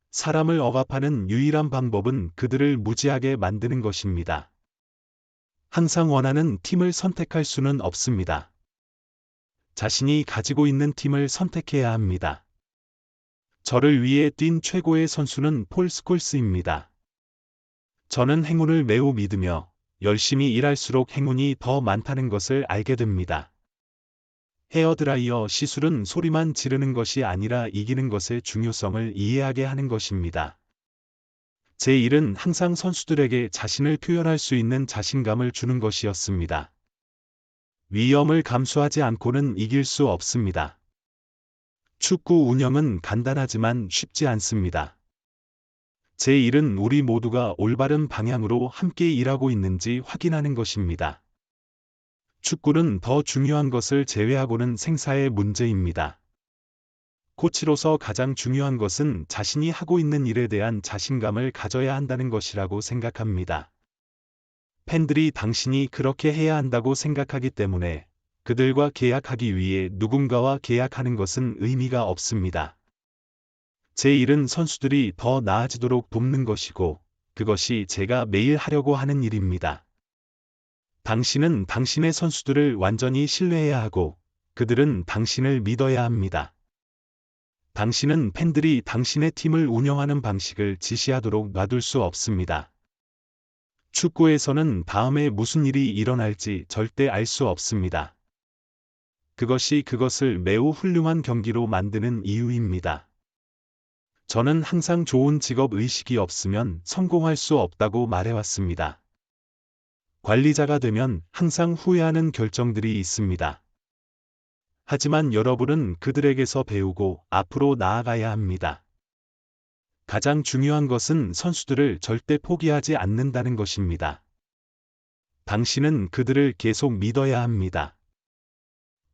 사람을 억압하는 유일한 방법은 그들을 무지하게 만드는 것입니다. 항상 원하는 팀을 선택할 수는 없습니다. 자신이 가지고 있는 팀을 선택해야 합니다. 저를 위해 뛴 최고의 선수는 폴 스콜스입니다. 저는 행운을 매우 믿으며 열심히 일할수록 행운이 더 많다는 것을 알게 됩니다. 헤어드라이어 시술은 소리만 지르는 것이 아니라 이기는 것의 중요성을 이해하게 하는 것입니다. 제 일은 항상 선수들에게 자신을 표현할 수 있는 자신감을 주는 것이었습니다. 위험을 감수하지 않고는 이길 수 없습니다. 축구 운영은 간단하지만 쉽지 않습니다. 제 일은 우리 모두가 올바른 방향으로 함께 일하고 있는지 확인하는 것입니다. 축구는 더 중요한 것을 제외하고는 생사의 문제입니다. 코치로서 가장 중요한 것은 자신이 하고 있는 일에 대한 자신감을 가져야 한다는 것이라고 생각합니다. 팬들이 당신이 그렇게 해야 한다고 생각하기 때문에 그들과 계약하기 위해 누군가와 계약하는 것은 의미가 없습니다. 제 일은 선수들이 더 나아지도록 돕는 것이고 그것이 제가 매일 하려고 하는 일입니다. 당신은 당신의 선수들을 완전히 신뢰해야 하고 그들은 당신을 믿어야 합니다. 당신은 팬들이 당신의 팀을 운영하는 방식을 지시하도록 놔둘 수 없습니다. 축구에서는 다음에 무슨 일이 일어날지 절대 알 수 없습니다. 그것이 그것을 매우 훌륭한 경기로 만드는 이유입니다. 저는 항상 좋은 직업 의식이 없으면 성공할 수 없다고 말해왔습니다. 관리자가 되면 항상 후회하는 결정들이 있습니다. 하지만 여러분은 그들에게서 배우고 앞으로 나아가야 합니다. 가장 중요한 것은 선수들을 절대 포기하지 않는다는 것입니다. 당신은 그들을 계속 믿어야 합니다.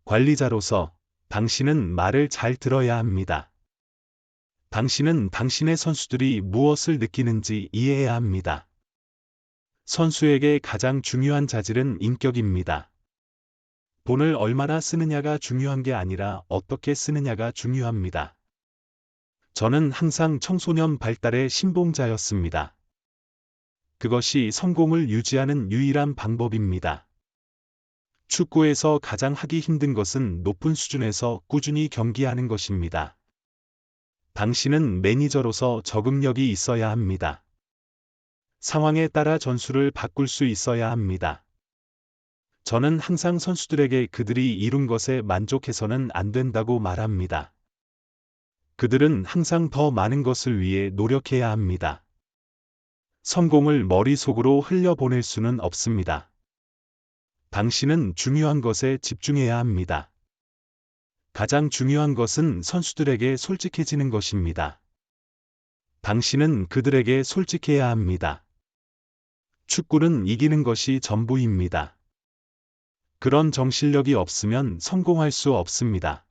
관리자로서 당신은 말을 잘 들어야 합니다. 당신은 당신의 선수들이 무엇을 느끼는지 이해해야 합니다. 선수에게 가장 중요한 자질은 인격입니다. 돈을 얼마나 쓰느냐가 중요한 게 아니라 어떻게 쓰느냐가 중요합니다. 저는 항상 청소년 발달의 신봉자였습니다. 그것이 성공을 유지하는 유일한 방법입니다. 축구에서 가장 하기 힘든 것은 높은 수준에서 꾸준히 경기하는 것입니다. 당신은 매니저로서 적응력이 있어야 합니다. 상황에 따라 전술을 바꿀 수 있어야 합니다. 저는 항상 선수들에게 그들이 이룬 것에 만족해서는 안 된다고 말합니다. 그들은 항상 더 많은 것을 위해 노력해야 합니다. 성공을 머릿속으로 흘려보낼 수는 없습니다. 당신은 중요한 것에 집중해야 합니다. 가장 중요한 것은 선수들에게 솔직해지는 것입니다. 당신은 그들에게 솔직해야 합니다. 축구는 이기는 것이 전부입니다. 그런 정신력이 없으면 성공할 수 없습니다.